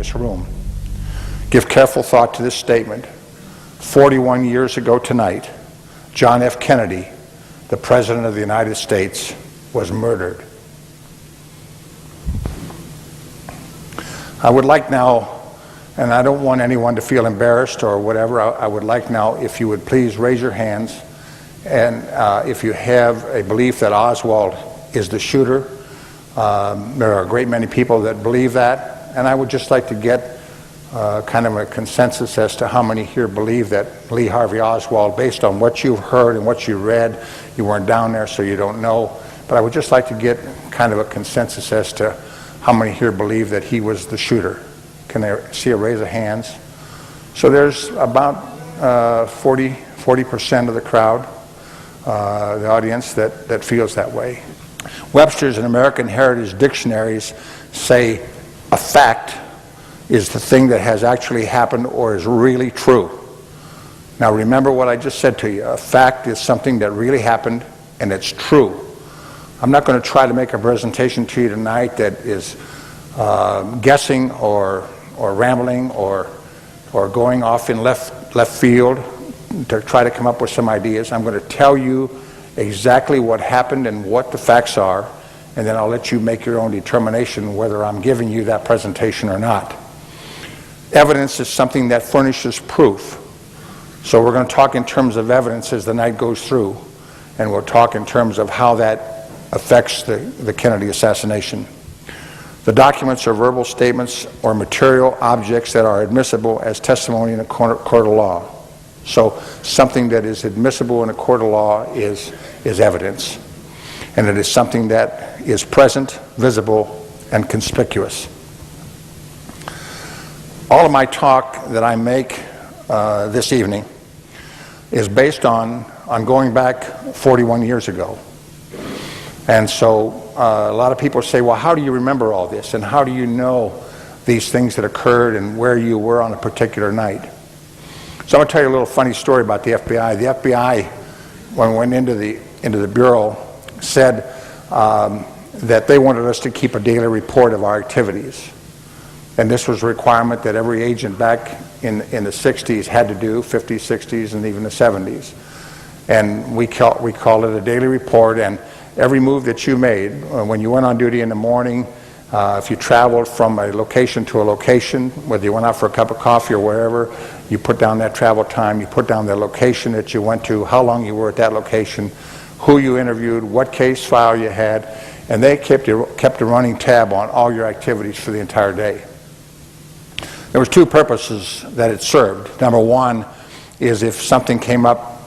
this room. Give careful thought to this statement. 41 years ago tonight, John F. Kennedy, the President of the United States, was murdered. I would like now, and I don't want anyone to feel embarrassed or whatever, I would like now if you would please raise your hands, and if you have a belief that Oswald is the shooter. There are a great many people that believe that, and I would just like to get kind of a consensus as to how many here believe that Lee Harvey Oswald, based on what you've heard and what you read. You weren't down there, so you don't know, but I would just like to get kind of a consensus as to how many here believe that he was the shooter. Can I see a raise of hands? So there's about 40% of the crowd, the audience, that feels that way. Webster's and American Heritage dictionaries say a fact is the thing that has actually happened or is really true. Now remember what I just said to you. A fact is something that really happened and it's true. I'm not going to try to make a presentation to you tonight that is guessing or rambling or going off in left field to try to come up with some ideas. I'm going to tell you exactly what happened and what the facts are, and then I'll let you make your own determination whether I'm giving you that presentation or not. Evidence is something that furnishes proof. So we're going to talk in terms of evidence as the night goes through, and we'll talk in terms of how that affects the Kennedy assassination. The documents are verbal statements or material objects that are admissible as testimony in a court of law. So something that is admissible in a court of law is evidence. And it is something that is present, visible, and conspicuous. All of my talk that I make this evening is based on going back 41 years ago. And so a lot of people say, well, how do you remember all this? And how do you know these things that occurred and where you were on a particular night? So I'm going to tell you a little funny story about the FBI. The FBI, when we went into the Bureau, said that they wanted us to keep a daily report of our activities. And this was a requirement that every agent back in the 60s had to do, 50s, 60s, and even the 70s. And we called it a daily report, and every move that you made, when you went on duty in the morning, if you traveled from a location to a location, whether you went out for a cup of coffee or wherever, you put down that travel time, you put down the location that you went to, how long you were at that location, who you interviewed, what case file you had, and they kept a running tab on all your activities for the entire day. There was two purposes that it served. Number one is if something came up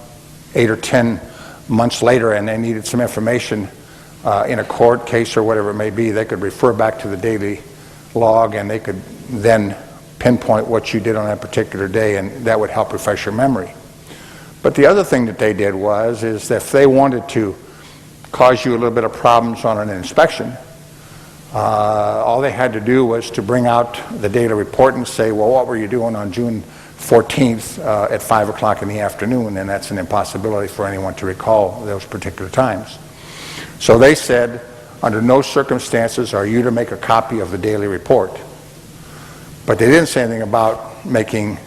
8 or 10 months later and they needed some information in a court case or whatever it may be, they could refer back to the daily log and they could then pinpoint what you did on that particular day, and that would help refresh your memory. But the other thing that they did is that if they wanted to cause you a little bit of problems on an inspection, all they had to do was to bring out the daily report and say, well, what were you doing on June 14th at 5 o'clock in the afternoon? And that's an impossibility for anyone to recall those particular times. So they said, under no circumstances are you to make a copy of the daily report. But they didn't say anything about making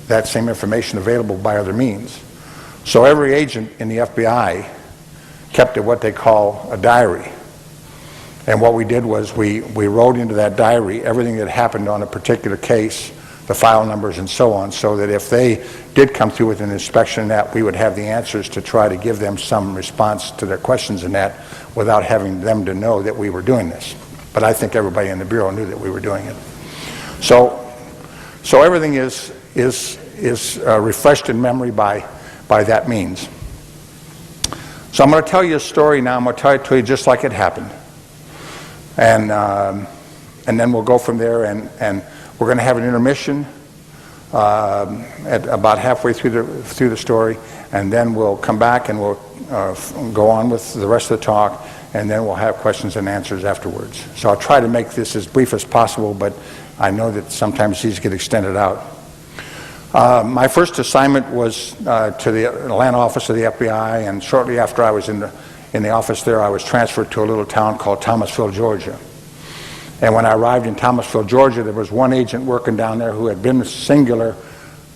that same information available by other means. So every agent in the FBI kept what they call a diary. And what we did was we wrote into that diary everything that happened on a particular case, the file numbers and so on, so that if they did come through with an inspection, that we would have the answers to try to give them some response to their questions in that without having them to know that we were doing this. But I think everybody in the Bureau knew that we were doing it. So everything is refreshed in memory by that means. So I'm going to tell you a story now. I'm going to tell it to you just like it happened. And then we'll go from there, and we're going to have an intermission at about halfway through the story, and then we'll come back and we'll go on with the rest of the talk, and then we'll have questions and answers afterwards. So I'll try to make this as brief as possible, but I know that sometimes these get extended out. My first assignment was to the Atlanta office of the FBI, and shortly after I was in the office there, I was transferred to a little town called Thomasville, Georgia. And when I arrived in Thomasville, Georgia, there was one agent working down there who had been singular.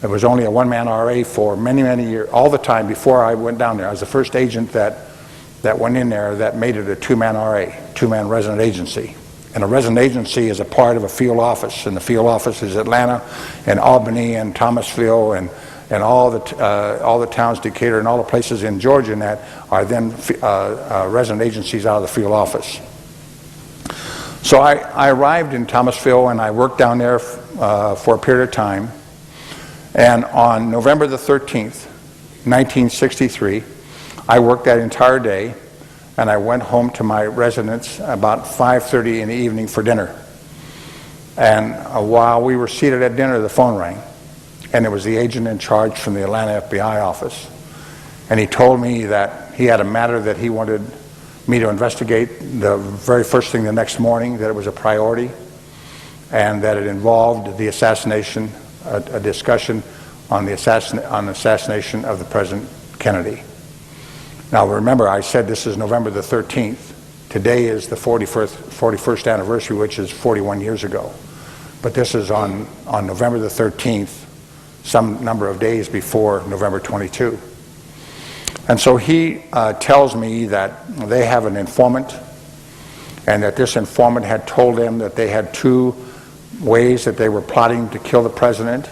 It was only a one-man RA for many, many years, all the time before I went down there. I was the first agent that went in there that made it a two-man RA, two-man resident agency. And a resident agency is a part of a field office, and the field office is Atlanta and Albany and Thomasville and all the towns, Decatur, and all the places in Georgia and that are then resident agencies out of the field office. So I arrived in Thomasville and I worked down there for a period of time. And on November the 13th, 1963, I worked that entire day, and I went home to my residence about 5:30 in the evening for dinner. And while we were seated at dinner, the phone rang, and it was the agent in charge from the Atlanta FBI office. And he told me that he had a matter that he wanted me to investigate the very first thing the next morning, that it was a priority, and that it involved the assassination, a discussion on the assassination of the President Kennedy. Now remember, I said this is November the 13th. Today is the 41st anniversary, which is 41 years ago. But this is on November the 13th, some number of days before November 22. And so he tells me that they have an informant, and that this informant had told them that they had two ways that they were plotting to kill the president.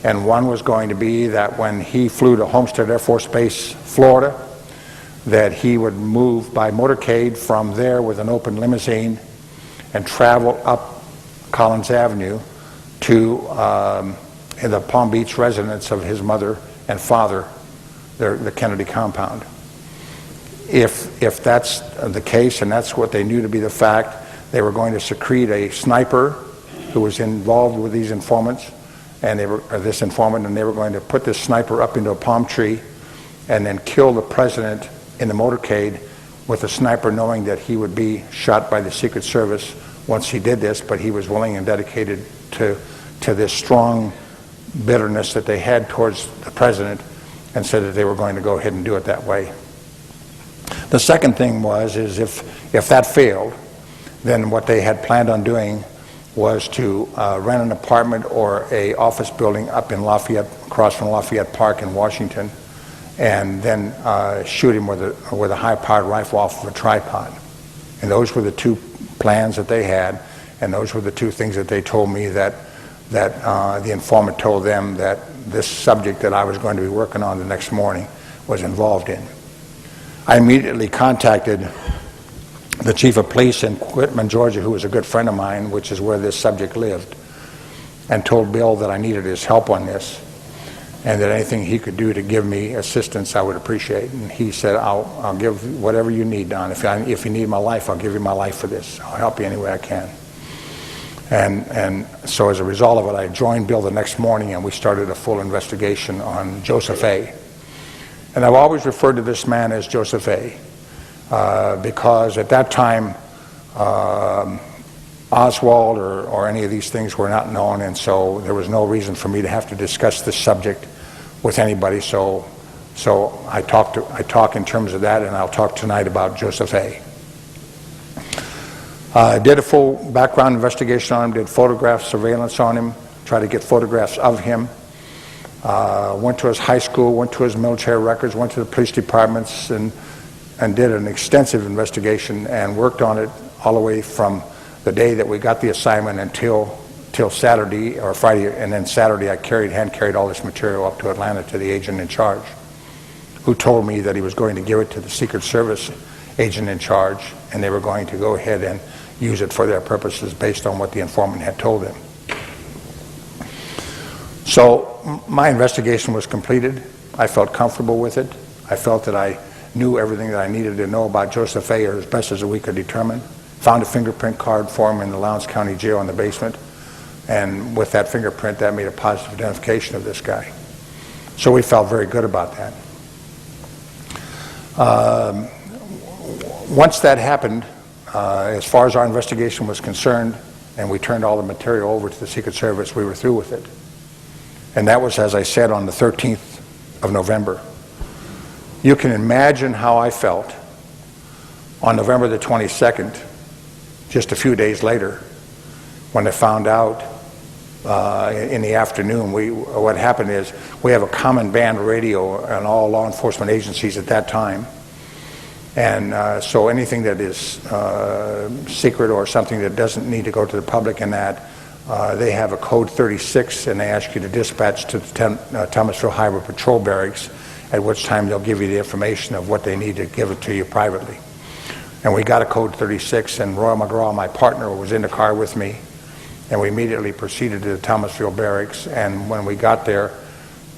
And one was going to be that when he flew to Homestead Air Force Base, Florida, that he would move by motorcade from there with an open limousine and travel up Collins Avenue to the Palm Beach residence of his mother and father, the Kennedy compound. If that's the case, and that's what they knew to be the fact, they were going to secrete a sniper who was involved with these informants, and they were going to put this sniper up into a palm tree and then kill the president in the motorcade with the sniper, knowing that he would be shot by the Secret Service once he did this, but he was willing and dedicated to this strong bitterness that they had towards the president, and said that they were going to go ahead and do it that way. The second thing is if that failed, then what they had planned on doing was to rent an apartment or a office building up in Lafayette, across from Lafayette Park in Washington, and then shoot him with a high-powered rifle off of a tripod. And those were the two plans that they had, and those were the two things that they told me that the informant told them that this subject that I was going to be working on the next morning was involved in. I immediately contacted the chief of police in Quitman, Georgia, who was a good friend of mine, which is where this subject lived, and told Bill that I needed his help on this, and that anything he could do to give me assistance I would appreciate. And he said, I'll give whatever you need, Don. If you need my life, I'll give you my life for this. I'll help you any way I can. And so as a result of it, I joined Bill the next morning, and we started a full investigation on Joseph A. And I've always referred to this man as Joseph A. Because at that time, Oswald or any of these things were not known, and so there was no reason for me to have to discuss this subject with anybody. So I talk in terms of that, and I'll talk tonight about Joseph A. Did a full background investigation on him, did photograph surveillance on him, tried to get photographs of him. Went to his high school, went to his military records, went to the police departments, and did an extensive investigation and worked on it all the way from the day that we got the assignment until Saturday or Friday, and then Saturday I hand carried all this material up to Atlanta to the agent in charge, who told me that he was going to give it to the Secret Service agent in charge, and they were going to go ahead and use it for their purposes based on what the informant had told them. So my investigation was completed. I felt comfortable with it. I felt that I knew everything that I needed to know about Joseph A. as best as we could determine. Found a fingerprint card for him in the Lowndes County Jail in the basement, and with that fingerprint, that made a positive identification of this guy. So we felt very good about that. Once that happened, as far as our investigation was concerned, and we turned all the material over to the Secret Service, we were through with it. And that was, as I said, on the 13th of November. You can imagine how I felt on November the 22nd, just a few days later, when I found out in the afternoon, what happened is we have a common band radio on all law enforcement agencies at that time. And so anything that is secret or something that doesn't need to go to the public and that, they have a code 36 and they ask you to dispatch to the Thomasville Highway Patrol Barracks, at which time they'll give you the information of what they need to give it to you privately. And we got a code 36, and Royal McGraw, my partner, was in the car with me, and we immediately proceeded to the Thomasville Barracks. And when we got there,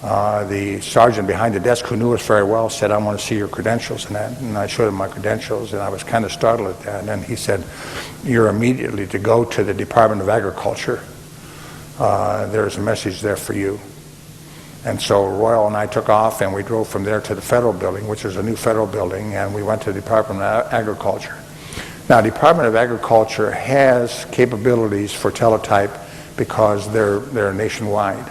the sergeant behind the desk, who knew us very well, said, "I want to see your credentials," and that. And I showed him my credentials, and I was kind of startled at that. And then he said, "You're immediately to go to the Department of Agriculture. There's a message there for you." And so Royal and I took off, and we drove from there to the federal building, which is a new federal building, and we went to the Department of Agriculture. Now, the Department of Agriculture has capabilities for teletype because they're nationwide.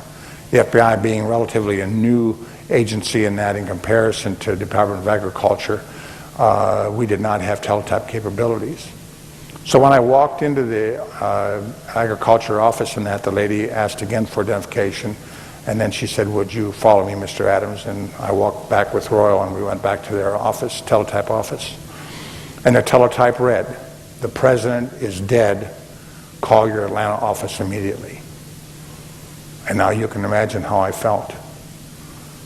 The FBI being relatively a new agency in that, in comparison to the Department of Agriculture, we did not have teletype capabilities. So when I walked into the agriculture office and that, the lady asked again for identification, and then she said, "Would you follow me, Mr. Adams?" And I walked back with Royal, and we went back to their office, teletype office. And the teletype read, "The president is dead. Call your Atlanta office immediately." And now you can imagine how I felt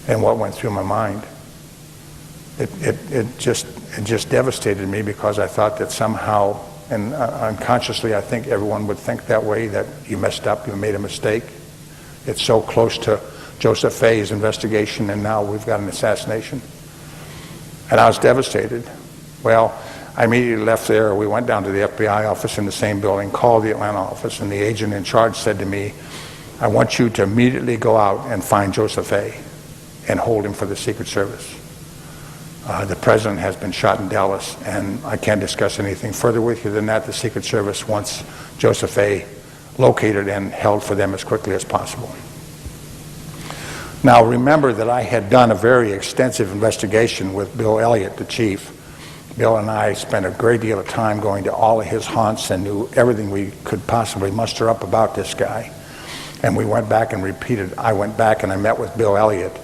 and what went through my mind. It just devastated me, because I thought that somehow, and unconsciously I think everyone would think that way, that you messed up, you made a mistake. It's so close to Joseph Fay's investigation, and now we've got an assassination. And I was devastated. Well, I immediately left there. We went down to the FBI office in the same building, called the Atlanta office, and the agent in charge said to me, "I want you to immediately go out and find Joseph Fay and hold him for the Secret Service. The president has been shot in Dallas, and I can't discuss anything further with you than that. The Secret Service wants Joseph Fay located and held for them as quickly as possible." Now remember that I had done a very extensive investigation with Bill Elliott, the chief. Bill and I spent a great deal of time going to all of his haunts and knew everything we could possibly muster up about this guy. And we went back and repeated. I went back and I met with Bill Elliott.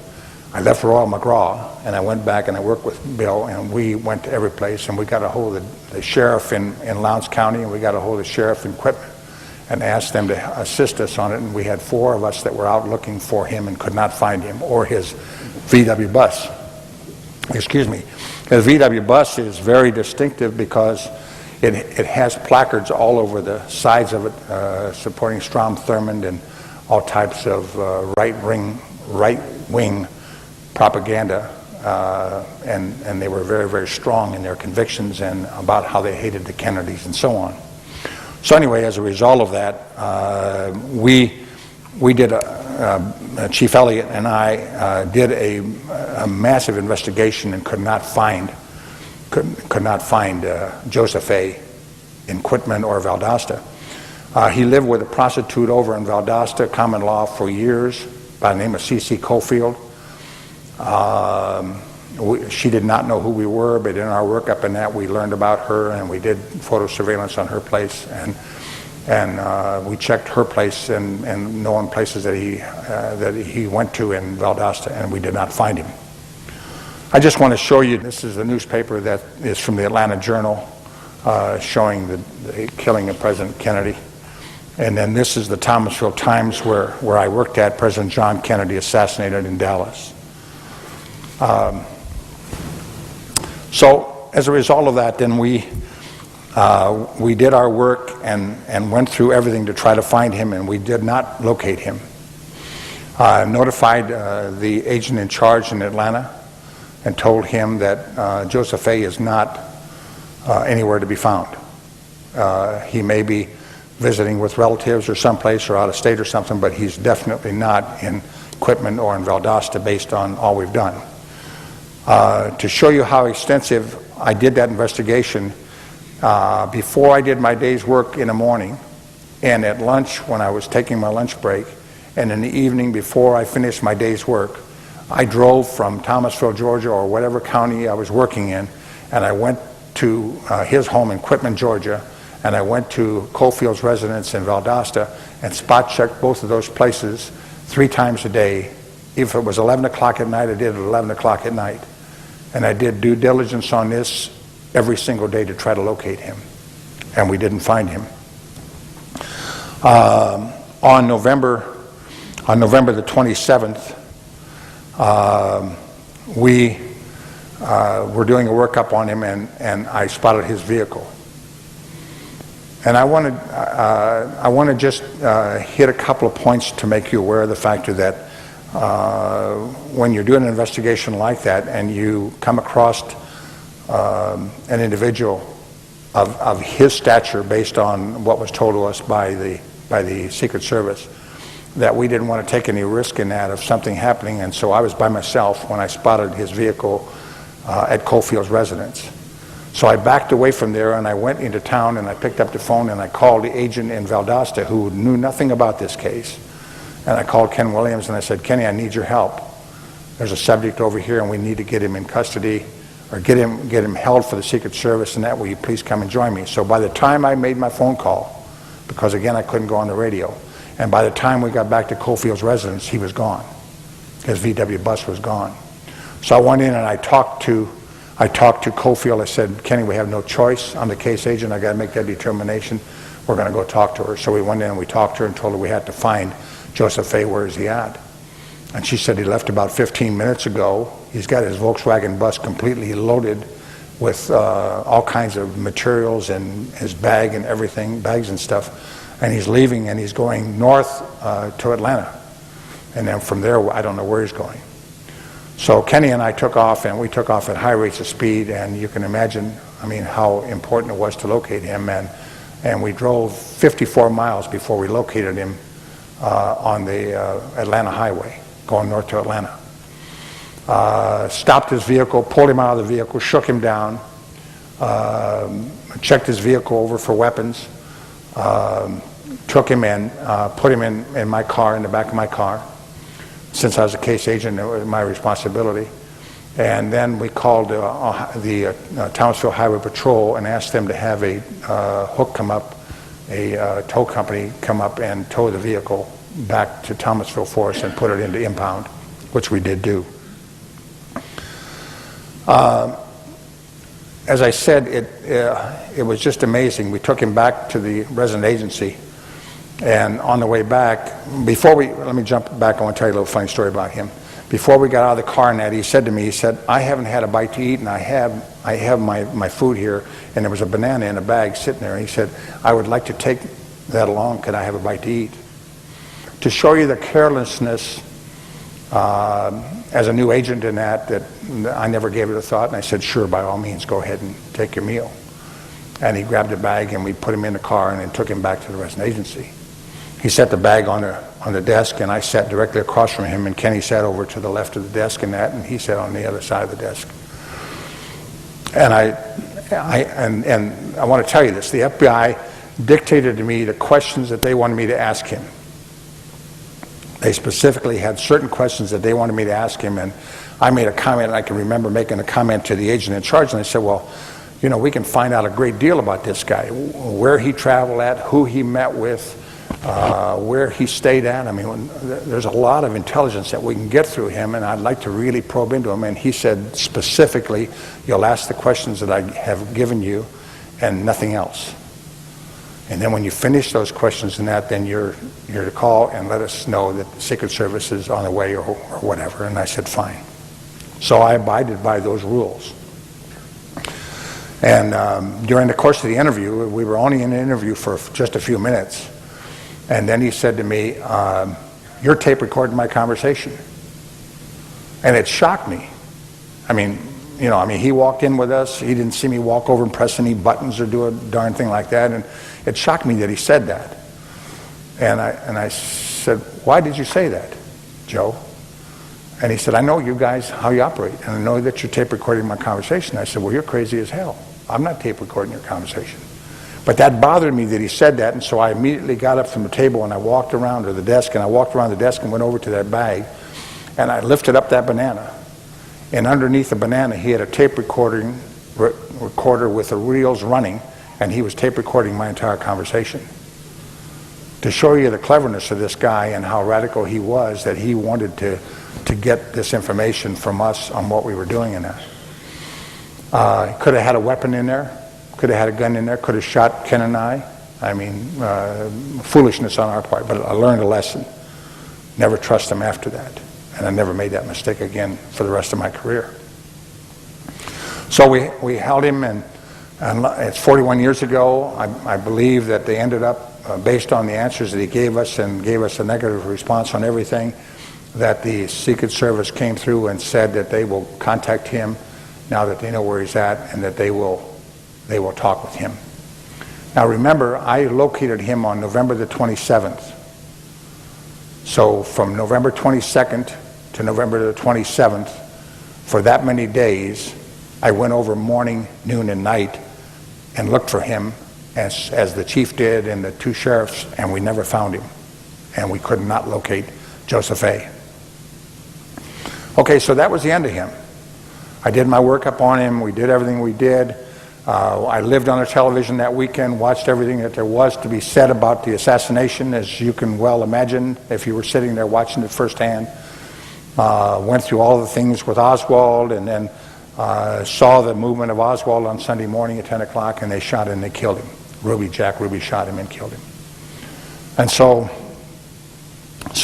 I left Royal McGraw, and I went back and I worked with Bill, and we went to every place, and we got a hold of the sheriff in Lowndes County, and we got a hold of the sheriff in Quitman, and asked them to assist us on it. And we had 4 of us that were out looking for him and could not find him, or his VW bus. Excuse me. The VW bus is very distinctive because it has placards all over the sides of it supporting Strom Thurmond and all types of right-wing propaganda, and they were very, very strong in their convictions and about how they hated the Kennedys and so on. So anyway, as a result of that, we did Chief Elliott and I did a massive investigation and could not find Joseph Fay in Quitman or Valdosta. He lived with a prostitute over in Valdosta, common law, for years, by the name of C.C. Cofield. She did not know who we were, but in our work up in that, we learned about her, and we did photo surveillance on her place, and we checked her place and known places that he went to in Valdosta, and we did not find him. I just want to show you, this is a newspaper that is from the Atlanta Journal, showing the killing of President Kennedy. And then this is the Thomasville Times where I worked at, President John Kennedy assassinated in Dallas. So as a result of that, then we did our work and went through everything to try to find him, and we did not locate him. Notified the agent in charge in Atlanta and told him that Joseph Fay is not anywhere to be found. He may be visiting with relatives or someplace or out of state or something, but he's definitely not in Quitman or in Valdosta based on all we've done. To show you how extensive I did that investigation, before I did my day's work in the morning, and at lunch when I was taking my lunch break, and in the evening before I finished my day's work, I drove from Thomasville, Georgia, or whatever county I was working in, and I went to his home in Quitman, Georgia, and I went to Coalfield's residence in Valdosta and spot checked both of those places 3 times a day. If it was 11 o'clock at night, I did it at 11 o'clock at night. And I did due diligence on this every single day to try to locate him. And we didn't find him. On November the 27th, we were doing a workup on him, and I spotted his vehicle. And I want to just hit a couple of points to make you aware of the fact that when you're doing an investigation like that and you come across an individual of his stature based on what was told to us by the Secret Service, that we didn't want to take any risk in that of something happening, and so I was by myself when I spotted his vehicle at Coalfield's residence. So I backed away from there and I went into town and I picked up the phone and I called the agent in Valdosta who knew nothing about this case. And I called Ken Williams and I said, Kenny, I need your help. There's a subject over here and we need to get him in custody or get him held for the Secret Service, and that will you please come and join me. So by the time I made my phone call, because again I couldn't go on the radio, and by the time we got back to Coalfield's residence, he was gone. His VW bus was gone. So I went in and I talked to Coalfield. I said, Kenny, we have no choice. I'm the case agent. I got to make that determination. We're going to go talk to her. So we went in and we talked to her and told her we had to find Joseph A. Where is he at? And she said he left about 15 minutes ago. He's got his Volkswagen bus completely loaded with all kinds of materials and his bag and everything, bags and stuff. And he's leaving and he's going north to Atlanta. And then from there, I don't know where he's going. So Kenny and I took off, and we took off at high rates of speed, and you can imagine, I mean, how important it was to locate him. And we drove 54 miles before we located him on the Atlanta highway, going north to Atlanta. Stopped his vehicle, pulled him out of the vehicle, shook him down, checked his vehicle over for weapons, took him in, put him in my car, in the back of my car. Since I was a case agent, it was my responsibility. And then we called the Thomasville Highway Patrol and asked them to have a hook come up, a tow company come up and tow the vehicle back to Thomasville for us and put it into impound, which we did do. As I said, it was just amazing. We took him back to the resident agency, and on the way back, let me jump back. I want to tell you a little funny story about him. Before we got out of the car and that, he said to me, I haven't had a bite to eat, and I have my food here, and there was a banana in a bag sitting there. And he said, I would like to take that along. Could I have a bite to eat? To show you the carelessness as a new agent in that I never gave it a thought, and I said, sure, by all means, go ahead and take your meal. And he grabbed a bag, and we put him in the car and then took him back to the resident agency. He set the bag on the desk, and I sat directly across from him, and Kenny sat over to the left of the desk and he sat on the other side of the desk. And I want to tell you this, the FBI dictated to me the questions that they wanted me to ask him. They specifically had certain questions that they wanted me to ask him, and I made a comment, and I can remember making a comment to the agent in charge, and I said, well, you know, we can find out a great deal about this guy, where he traveled at, who he met with, where he stayed at. I mean, there's a lot of intelligence that we can get through him, and I'd like to really probe into him. And he said specifically, you'll ask the questions that I have given you and nothing else. And then when you finish those questions and that, then you're to call and let us know that the Secret Service is on the way or whatever. And I said, fine. So I abided by those rules. And during the course of the interview, we were only in the interview for just a few minutes. And then he said to me, you're tape recording my conversation. And it shocked me. I mean, he walked in with us. He didn't see me walk over and press any buttons or do a darn thing like that. And it shocked me that he said that. And I said, why did you say that, Joe? And he said, I know you guys, how you operate, and I know that you're tape recording my conversation. I said, well, you're crazy as hell. I'm not tape recording your conversation. But that bothered me that he said that, and so I immediately got up from the table and I walked around to the desk, and I walked around the desk and went over to that bag, and I lifted up that banana. And underneath the banana, he had a tape recorder with the reels running, and he was tape recording my entire conversation. To show you the cleverness of this guy and how radical he was, that he wanted to get this information from us on what we were doing in there. Could have had a weapon in there, could have had a gun in there, could have shot Ken and I. I mean, foolishness on our part, but I learned a lesson. Never trust him after that. And I never made that mistake again for the rest of my career. So we held him, and it's 41 years ago. I believe that they ended up, based on the answers that he gave us and gave us a negative response on everything, that the Secret Service came through and said that they will contact him now that they know where he's at, and that they will talk with him. Now remember, I located him on November the 27th. So from November 22nd to November the 27th, for that many days, I went over morning, noon, and night and looked for him, as the chief did and the two sheriffs, and we never found him. And we could not locate Joseph A. Okay, so that was the end of him. I did my work up on him. We did everything we did. I lived on the television that weekend, watched everything that there was to be said about the assassination, as you can well imagine if you were sitting there watching it firsthand. Went through all the things with Oswald, and then saw the movement of Oswald on Sunday morning at 10 o'clock, and they shot him and they killed him. Jack Ruby shot him and killed him. And so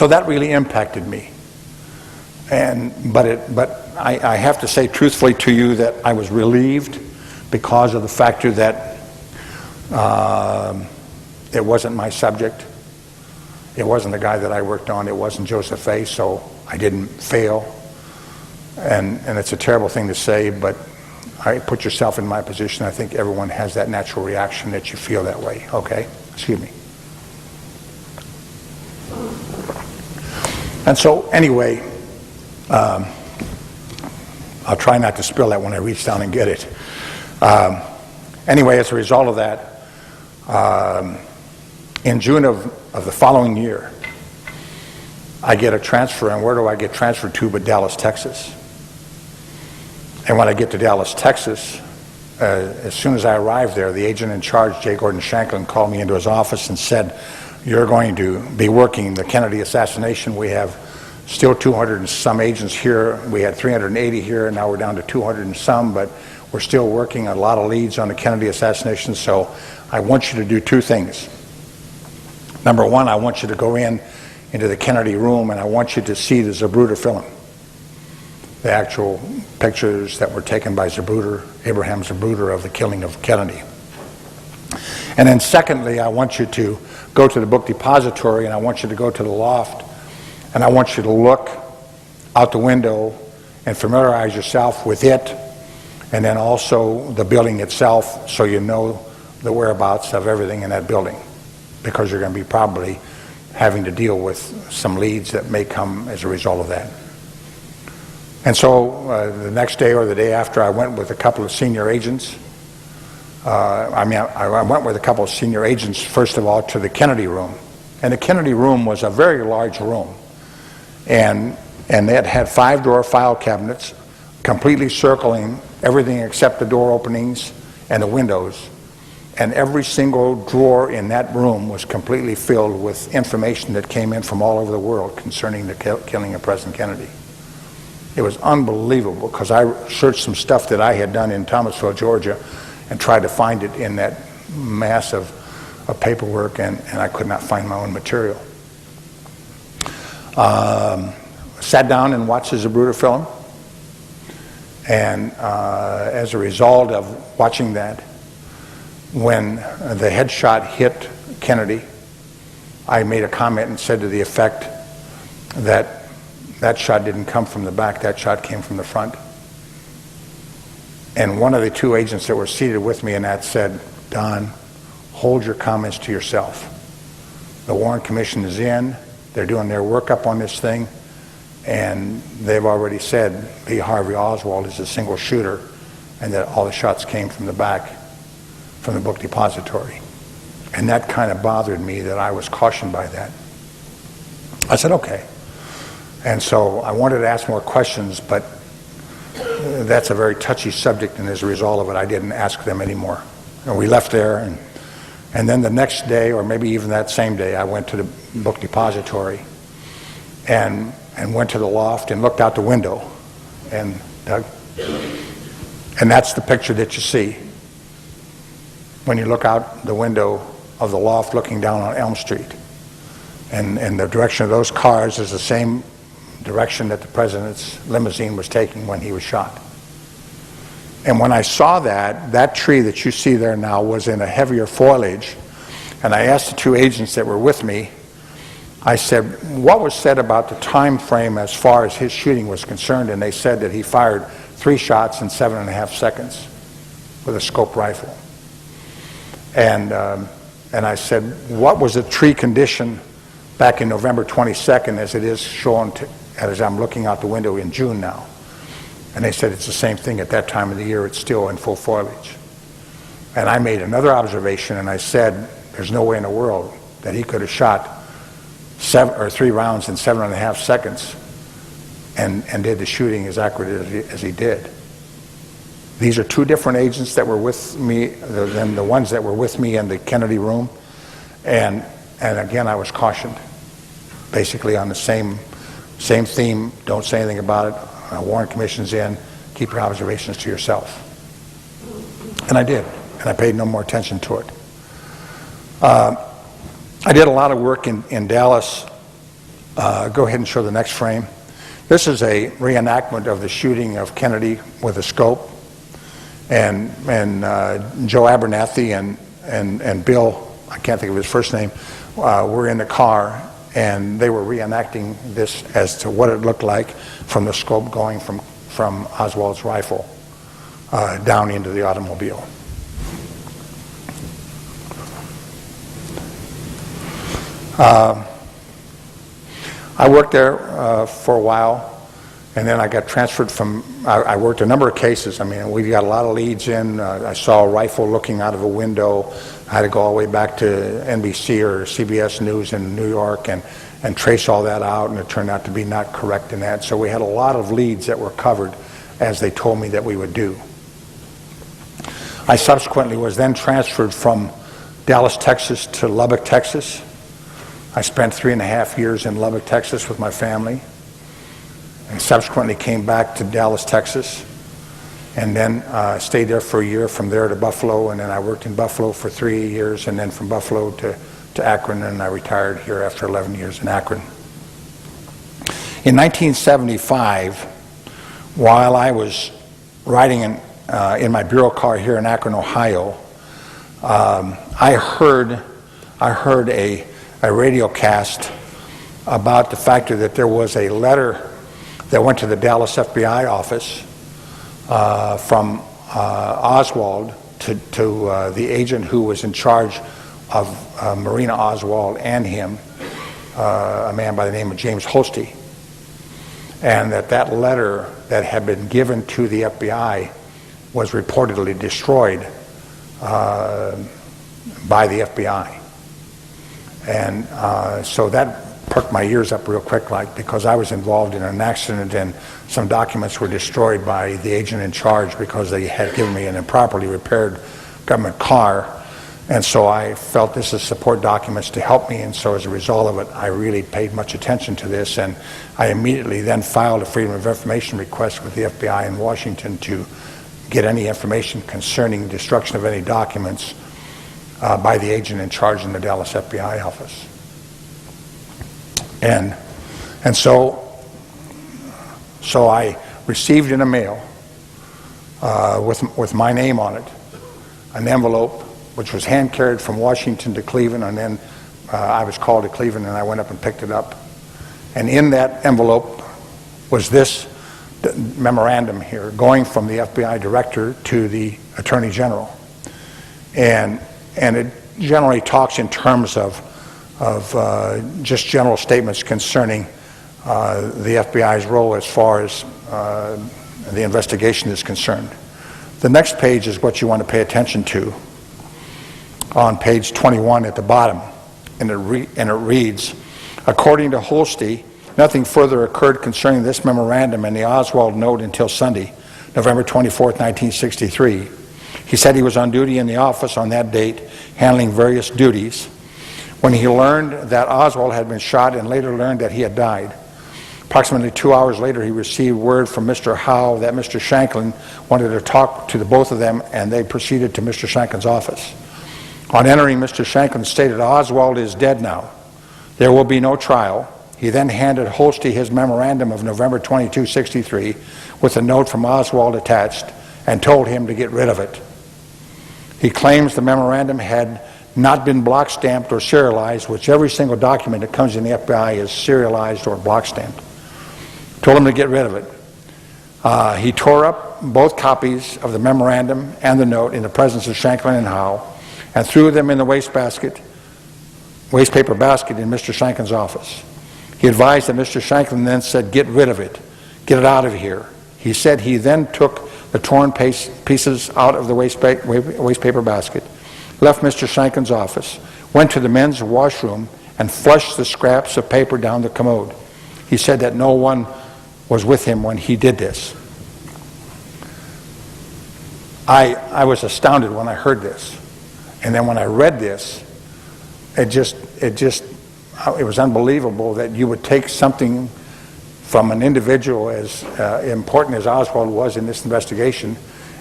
that really impacted me. But I have to say truthfully to you that I was relieved, because of the factor that it wasn't my subject. It wasn't the guy that I worked on. It wasn't Joseph A., so I didn't fail. And it's a terrible thing to say, but I put yourself in my position. I think everyone has that natural reaction that you feel that way. Okay? Excuse me. And so anyway, I'll try not to spill that when I reach down and get it. Anyway, as a result of that, in June of the following year, I get a transfer, and where do I get transferred to but Dallas, Texas? And when I get to Dallas, Texas, as soon as I arrived there, the agent in charge, J. Gordon Shanklin, called me into his office and said, "You're going to be working the Kennedy assassination. We have still 200 and some agents here. We had 380 here, and now we're down to 200 and some, but we're still working a lot of leads on the Kennedy assassination, so I want you to do two things. Number one, I want you to go into the Kennedy room, and I want you to see the Zapruder film, the actual pictures that were taken by Zapruder, Abraham Zapruder, of the killing of Kennedy. And then secondly, I want you to go to the book depository, and I want you to go to the loft, and I want you to look out the window and familiarize yourself with it, and then also the building itself, so you know the whereabouts of everything in that building, because you're going to be probably having to deal with some leads that may come as a result of that." And so the next day or the day after, I went with a couple of senior agents. I went with a couple of senior agents, first of all, to the Kennedy room. And the Kennedy room was a very large room. And they had 5-drawer file cabinets completely circling everything except the door openings and the windows. And every single drawer in that room was completely filled with information that came in from all over the world concerning the killing of President Kennedy. It was unbelievable, because I searched some stuff that I had done in Thomasville, Georgia, and tried to find it in that mass of paperwork, and I could not find my own material. Sat down and watched the Zapruder film, and as a result of watching that, when the headshot hit Kennedy, I made a comment and said to the effect that that shot didn't come from the back, that shot came from the front. And one of the two agents that were seated with me in that said, "Don, hold your comments to yourself. The Warren Commission is in, they're doing their workup on this thing, and they've already said Lee Harvey Oswald is a single shooter, and that all the shots came from the back, from the book depository." And that kind of bothered me, that I was cautioned by that. I said, okay. And so I wanted to ask more questions, but that's a very touchy subject, and as a result of it, I didn't ask them anymore. And we left there, and then the next day, or maybe even that same day, I went to the book depository and went to the loft and looked out the window. And Doug? And that's the picture that you see when you look out the window of the loft looking down on Elm Street. And the direction of those cars is the same direction that the president's limousine was taking when he was shot. And when I saw that tree that you see there now was in a heavier foliage, and I asked the two agents that were with me, I said, what was said about the time frame as far as his shooting was concerned? And they said that he fired 3 shots in 7.5 seconds with a scope rifle. And I said, what was the tree condition back in November 22nd as it is shown as I'm looking out the window in June now? And they said it's the same thing at that time of the year, it's still in full foliage. And I made another observation, and I said, there's no way in the world that he could have shot 3 rounds in 7.5 seconds and did the shooting as accurate as he did. These are 2 different agents that were with me than the ones that were with me in the Kennedy room. And again, I was cautioned, basically on the same theme, don't say anything about it. Warren Commission's in, keep your observations to yourself. And I did, and I paid no more attention to it. I did a lot of work in Dallas. Go ahead and show the next frame. This is a reenactment of the shooting of Kennedy with a scope. And Joe Abernathy and Bill, I can't think of his first name, were in the car, and they were reenacting this as to what it looked like from the scope going from Oswald's rifle down into the automobile. I worked there for a while, and then I got transferred from, I worked a number of cases. I mean, we got a lot of leads in. I saw a rifle looking out of a window. I had to go all the way back to NBC or CBS News in New York and trace all that out, and it turned out to be not correct in that. So we had a lot of leads that were covered as they told me that we would do. I subsequently was then transferred from Dallas, Texas to Lubbock, Texas. I spent 3.5 years in Lubbock, Texas with my family, and subsequently came back to Dallas, Texas, and then stayed there for a year, from there to Buffalo, and then I worked in Buffalo for 3 years, and then from Buffalo to Akron, and I retired here after 11 years in Akron. In 1975, while I was riding in my bureau car here in Akron, Ohio, I heard a radio cast about the fact that there was a letter that went to the Dallas FBI office from Oswald to the agent who was in charge of Marina Oswald and him, a man by the name of James Holsty, and that letter that had been given to the FBI was reportedly destroyed by the FBI. And so that perked my ears up real quick, because I was involved in an accident and some documents were destroyed by the agent in charge because they had given me an improperly repaired government car. And so I felt this is support documents to help me, and so as a result of it, I really paid much attention to this, and I immediately then filed a Freedom of Information request with the FBI in Washington to get any information concerning destruction of any documents by the agent in charge in the Dallas FBI office. And so I received in the mail with my name on it, an envelope which was hand carried from Washington to Cleveland, and then I was called to Cleveland and I went up and picked it up. And in that envelope was this memorandum here, going from the FBI director to the Attorney General. And it generally talks in terms of just general statements concerning the FBI's role as far as the investigation is concerned. The next page is what you want to pay attention to. On page 21 at the bottom, and it reads, according to Holsty, nothing further occurred concerning this memorandum and the Oswald note until Sunday, November 24th, 1963, He said he was on duty in the office on that date, handling various duties, when he learned that Oswald had been shot and later learned that he had died. Approximately 2 hours later, he received word from Mr. Howe that Mr. Shanklin wanted to talk to the both of them, and they proceeded to Mr. Shanklin's office. On entering, Mr. Shanklin stated, "Oswald is dead now. There will be no trial." He then handed Holsty his memorandum of November 22, 63, with a note from Oswald attached, and told him to get rid of it. He claims the memorandum had not been block stamped or serialized, which every single document that comes in the FBI is serialized or block stamped. Told him to get rid of it. He tore up both copies of the memorandum and the note in the presence of Shanklin and Howe and threw them in the waste paper basket in Mr. Shanklin's office. He advised that Mr. Shanklin then said, "Get rid of it. Get it out of here." He said he then took the torn pieces out of the waste paper basket, left Mr. Shanklin's office, went to the men's washroom, and flushed the scraps of paper down the commode. He said that no one was with him when he did this. I was astounded when I heard this. And then when I read this, it was unbelievable that you would take something from an individual as important as Oswald was in this investigation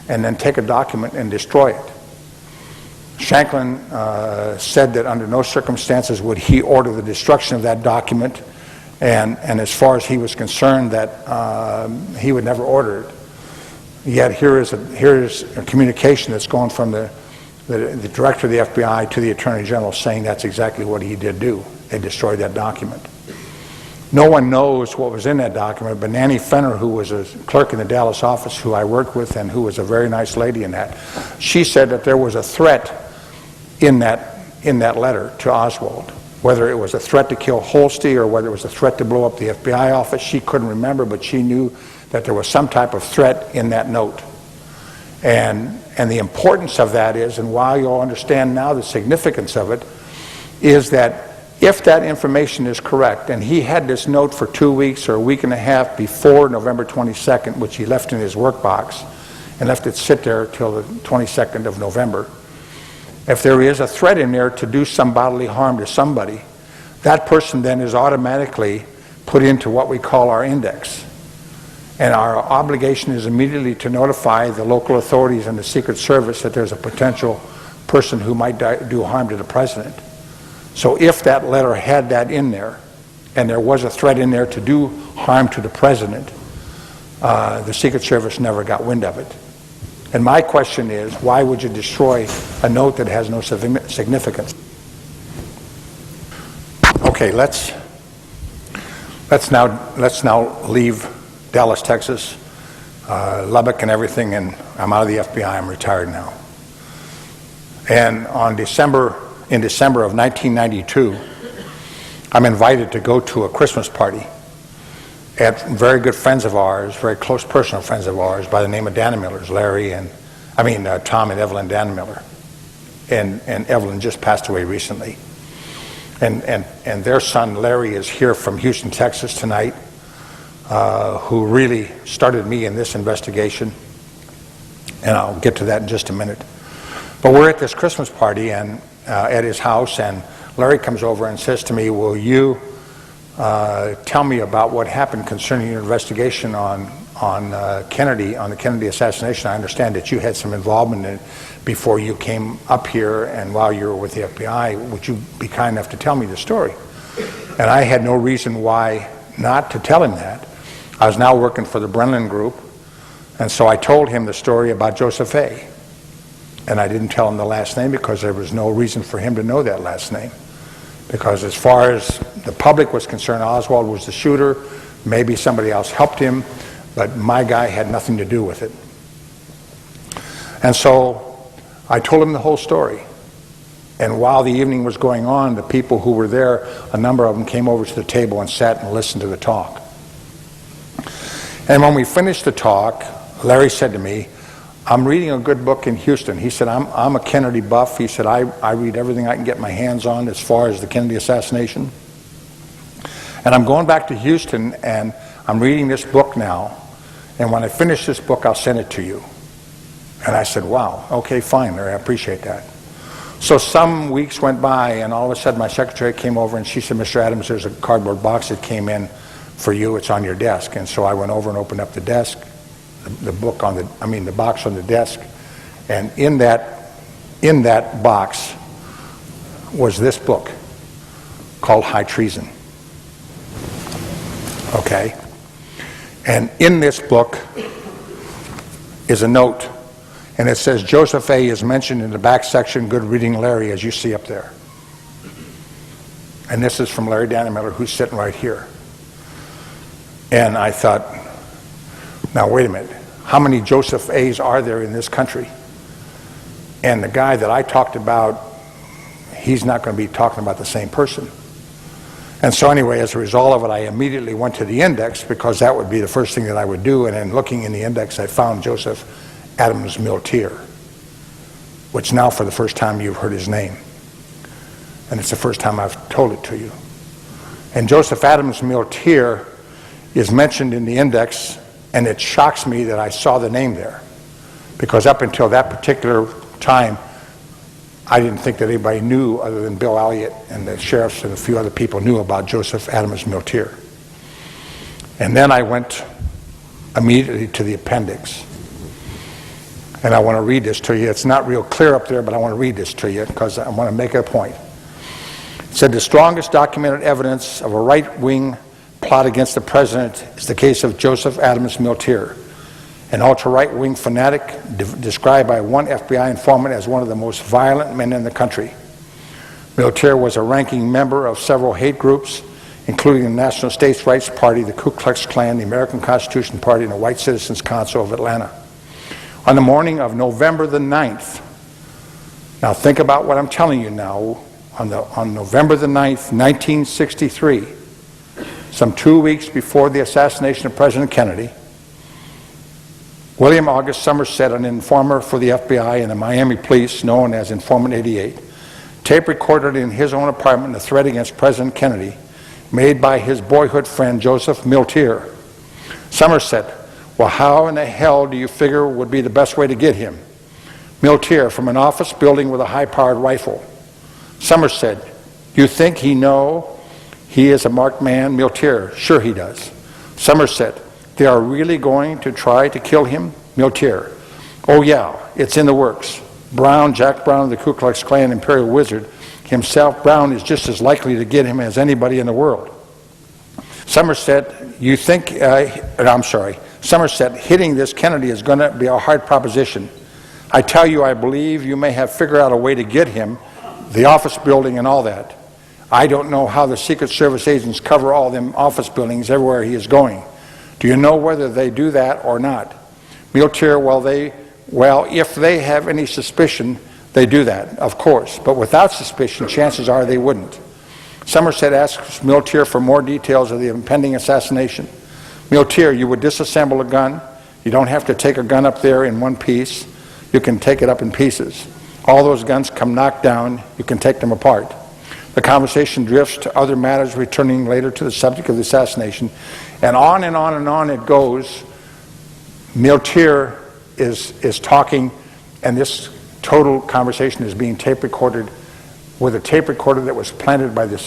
and then take a document and destroy it. Shanklin said that under no circumstances would he order the destruction of that document, and as far as he was concerned, that he would never order it. Yet here is a communication that's gone from the director of the FBI to the Attorney General saying that's exactly what he did do. They destroyed that document. No one knows what was in that document, but Nanny Fenner, who was a clerk in the Dallas office who I worked with and who was a very nice lady in that, she said that there was a threat in that letter to Oswald. Whether it was a threat to kill Holsty or whether it was a threat to blow up the FBI office, she couldn't remember, but she knew that there was some type of threat in that note. And the importance of that is, and why you'll understand now the significance of it, is that if that information is correct, and he had this note for 2 weeks or a week and a half before November 22nd, which he left in his work box and left it sit there till the 22nd of November, if there is a threat in there to do some bodily harm to somebody, that person then is automatically put into what we call our index. And our obligation is immediately to notify the local authorities and the Secret Service that there's a potential person who might do harm to the president. So if that letter had that in there, and there was a threat in there to do harm to the president, the Secret Service never got wind of it. And my question is, why would you destroy a note that has no significance? Okay, let's now leave Dallas, Texas, Lubbock and everything, and I'm out of the FBI. I'm retired now. And in December of 1992, I'm invited to go to a Christmas party at very good friends of ours, very close personal friends of ours by the name of Dannemillers, Tom and Evelyn Dannemiller. And Evelyn just passed away recently. And their son Larry is here from Houston, Texas tonight, who really started me in this investigation. And I'll get to that in just a minute. But we're at this Christmas party and at his house, and Larry comes over and says to me, "Will you tell me about what happened concerning your investigation on Kennedy, on the Kennedy assassination? I understand that you had some involvement in it before you came up here and while you were with the FBI. Would you be kind enough to tell me the story?" And I had no reason why not to tell him that. I was now working for the Brennan Group, and so I told him the story about Joseph A. And I didn't tell him the last name because there was no reason for him to know that last name. Because as far as the public was concerned, Oswald was the shooter. Maybe somebody else helped him, but my guy had nothing to do with it. And so I told him the whole story. And while the evening was going on, the people who were there, a number of them came over to the table and sat and listened to the talk. And when we finished the talk, Larry said to me, "I'm reading a good book in Houston." He said, I'm a Kennedy buff. He said, I read everything I can get my hands on as far as the Kennedy assassination. And I'm going back to Houston and I'm reading this book now. And when I finish this book, I'll send it to you. And I said, wow, okay, fine, Larry, I appreciate that. So some weeks went by, and all of a sudden my secretary came over and she said, Mr. Adams, there's a cardboard box that came in for you, it's on your desk. And so I went over and opened up the desk, the box on the desk, and in that box was this book called High Treason. Okay? And in this book is a note, and it says, Joseph A. is mentioned in the back section, good reading, Larry, as you see up there. And this is from Larry Dannemiller, who's sitting right here. And I thought, now wait a minute, how many Joseph A's are there in this country? And the guy that I talked about, he's not going to be talking about the same person. And so anyway, as a result of it, I immediately went to the index, because that would be the first thing that I would do. And then looking in the index, I found Joseph Adams Miltier, which now for the first time you've heard his name. And it's the first time I've told it to you. And Joseph Adams Miltier is mentioned in the index, and it shocks me that I saw the name there, because up until that particular time, I didn't think that anybody knew, other than Bill Elliott and the sheriffs and a few other people, knew about Joseph Adams Miltier. And then I went immediately to the appendix. And I want to read this to you. It's not real clear up there, but I want to read this to you because I want to make a point. It said, the strongest documented evidence of a right-wing plot against the president is the case of Joseph Adams Miltier, an ultra-right-wing fanatic described by one FBI informant as one of the most violent men in the country. Miltier was a ranking member of several hate groups, including the National States Rights Party, the Ku Klux Klan, the American Constitution Party, and the White Citizens Council of Atlanta. On the morning of November the 9th, now think about what I'm telling you now, on November the 9th, 1963, some 2 weeks before the assassination of President Kennedy, William August Somerset, an informer for the FBI and the Miami police, known as Informant 88, tape recorded in his own apartment the threat against President Kennedy made by his boyhood friend Joseph Miltier. Somerset, well, how in the hell do you figure would be the best way to get him? Miltier, from an office building with a high-powered rifle. Somerset, you think he know he is a marked man? Miltier, sure he does. Somerset, they are really going to try to kill him? Miltier, oh yeah, it's in the works. Brown, Jack Brown, the Ku Klux Klan Imperial Wizard himself, Brown is just as likely to get him as anybody in the world. Somerset, you think, Somerset, hitting this Kennedy is going to be a hard proposition. I tell you, I believe you may have figured out a way to get him, the office building and all that. I don't know how the Secret Service agents cover all them office buildings everywhere he is going. Do you know whether they do that or not? Miltier, well, if they have any suspicion, they do that, of course. But without suspicion, chances are they wouldn't. Somerset asks Miltier for more details of the impending assassination. Miltier, you would disassemble a gun. You don't have to take a gun up there in one piece. You can take it up in pieces. All those guns come knocked down. You can take them apart. The conversation drifts to other matters, returning later to the subject of the assassination. And on and on and on it goes. Miltier is talking, and this total conversation is being tape recorded with a tape recorder that was planted by the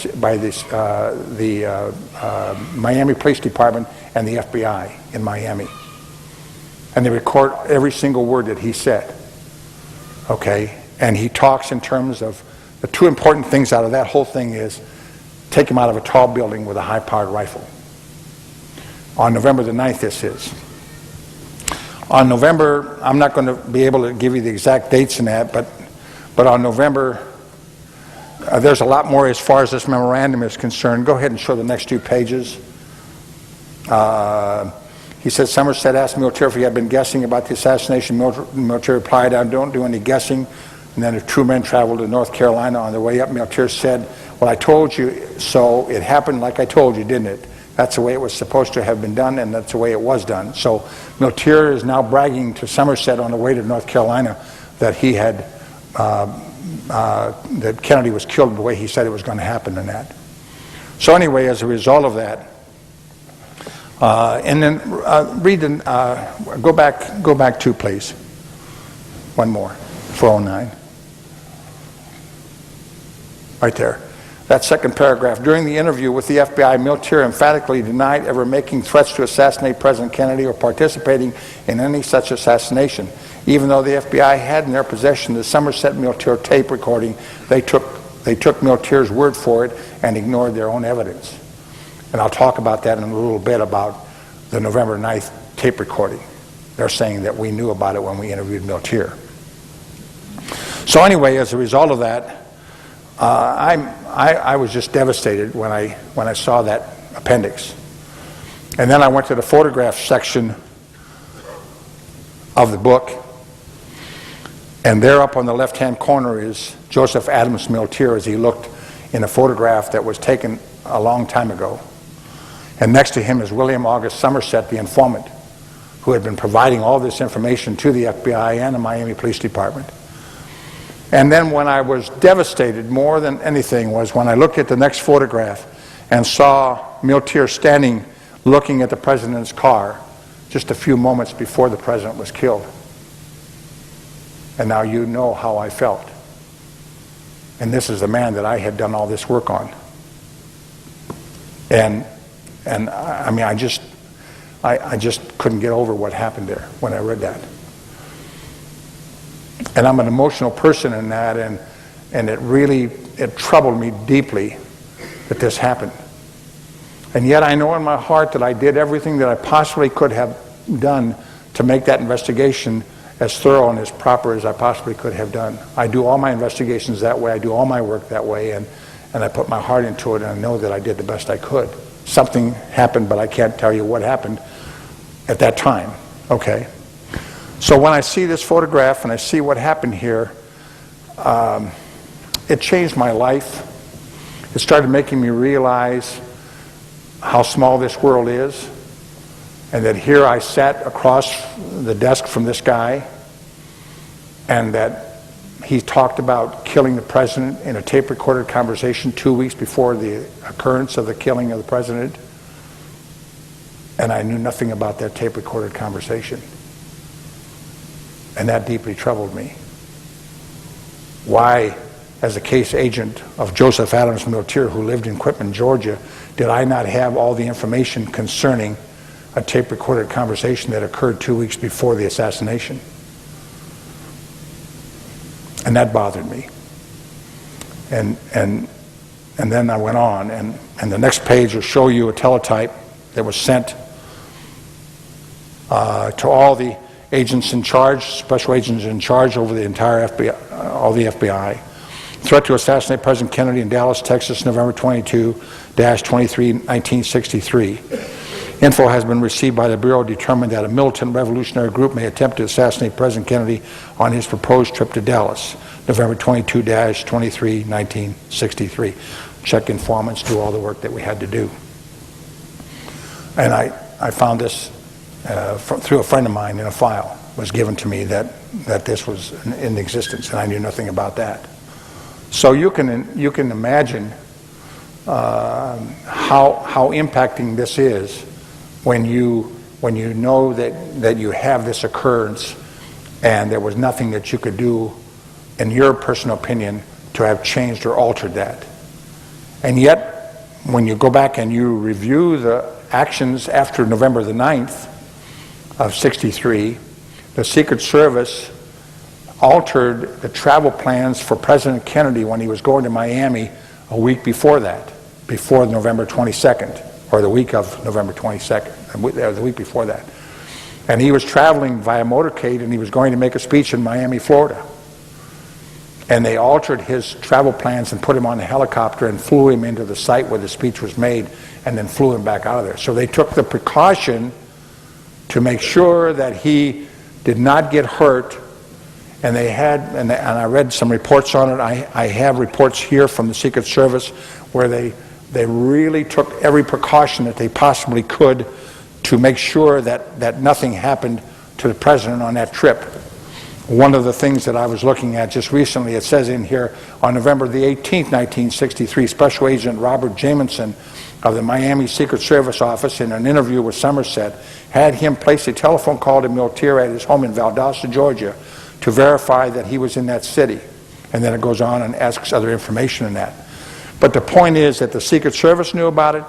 Miami Police Department and the FBI in Miami. And they record every single word that he said. Okay? And he talks in terms of the two important things out of that whole thing is take him out of a tall building with a high-powered rifle. On November the 9th, this is. On November, I'm not going to be able to give you the exact dates in that, but on November, there's a lot more as far as this memorandum is concerned. Go ahead and show the next 2 pages. He said, Somerset asked Miltier if he had been guessing about the assassination. Miltier replied, I don't do any guessing. And then the 2 men traveled to North Carolina. On their way up, Miltier said, well, I told you so. It happened like I told you, didn't it? That's the way it was supposed to have been done, and that's the way it was done. So Miltier is now bragging to Somerset on the way to North Carolina that he had, that Kennedy was killed the way he said it was going to happen and that. So anyway, as a result of that, and then go back 2, please. One more, 409. Right there. That second paragraph. During the interview with the FBI, Miltier emphatically denied ever making threats to assassinate President Kennedy or participating in any such assassination. Even though the FBI had in their possession the Somerset Miltier tape recording, they took Miltier's word for it and ignored their own evidence. And I'll talk about that in a little bit, about the November 9th tape recording. They're saying that we knew about it when we interviewed Miltier. So anyway, as a result of that, I was just devastated when I saw that appendix. And then I went to the photograph section of the book, and there up on the left-hand corner is Joseph Adams Miltier as he looked in a photograph that was taken a long time ago. And next to him is William August Somerset, the informant, who had been providing all this information to the FBI and the Miami Police Department. And then when I was devastated more than anything was when I looked at the next photograph and saw Miltier standing looking at the president's car just a few moments before the president was killed. And now you know how I felt. And this is the man that I had done all this work on. And I mean, I just couldn't get over what happened there when I read that. And I'm an emotional person in that, and it troubled me deeply that this happened. And yet I know in my heart that I did everything that I possibly could have done to make that investigation as thorough and as proper as I possibly could have done. I do all my investigations that way, I do all my work that way, and I put my heart into it, and I know that I did the best I could. Something happened, but I can't tell you what happened at that time, okay? So when I see this photograph and I see what happened here, it changed my life. It started making me realize how small this world is, and that here I sat across the desk from this guy, and that he talked about killing the president in a tape-recorded conversation 2 weeks before the occurrence of the killing of the president, and I knew nothing about that tape-recorded conversation. And that deeply troubled me. Why, as a case agent of Joseph Adams Miltier, who lived in Quitman, Georgia, did I not have all the information concerning a tape-recorded conversation that occurred 2 weeks before the assassination? And that bothered me. And then I went on, and the next page will show you a teletype that was sent to all the agents in charge, special agents in charge over the entire FBI, all the FBI. Threat to assassinate President Kennedy in Dallas, Texas, November 22-23, 1963. Info has been received by the Bureau determined that a militant revolutionary group may attempt to assassinate President Kennedy on his proposed trip to Dallas, November 22-23, 1963. Check informants, do all the work that we had to do. And I found this through a friend of mine in a file. Was given to me that this was in existence, and I knew nothing about that. So you can imagine how impacting this is when you know that you have this occurrence and there was nothing that you could do, in your personal opinion, to have changed or altered that. And yet, when you go back and you review the actions after November the 9th of 63, the Secret Service altered the travel plans for President Kennedy when he was going to Miami a week before that, before November 22nd, or the week of November 22nd, the week before that. And he was traveling via motorcade, and he was going to make a speech in Miami, Florida. And they altered his travel plans and put him on a helicopter and flew him into the site where the speech was made, and then flew him back out of there. So they took the precaution to make sure that he did not get hurt. And they had, and I read some reports on it. I have reports here from the Secret Service where they really took every precaution that they possibly could to make sure that nothing happened to the president on that trip. One of the things that I was looking at just recently, it says in here, on November the 18th, 1963, Special Agent Robert Jamison of the Miami Secret Service office, in an interview with Somerset, had him place a telephone call to Miltier at his home in Valdosta, Georgia, to verify that he was in that city. And then it goes on and asks other information in that. But the point is that the Secret Service knew about it,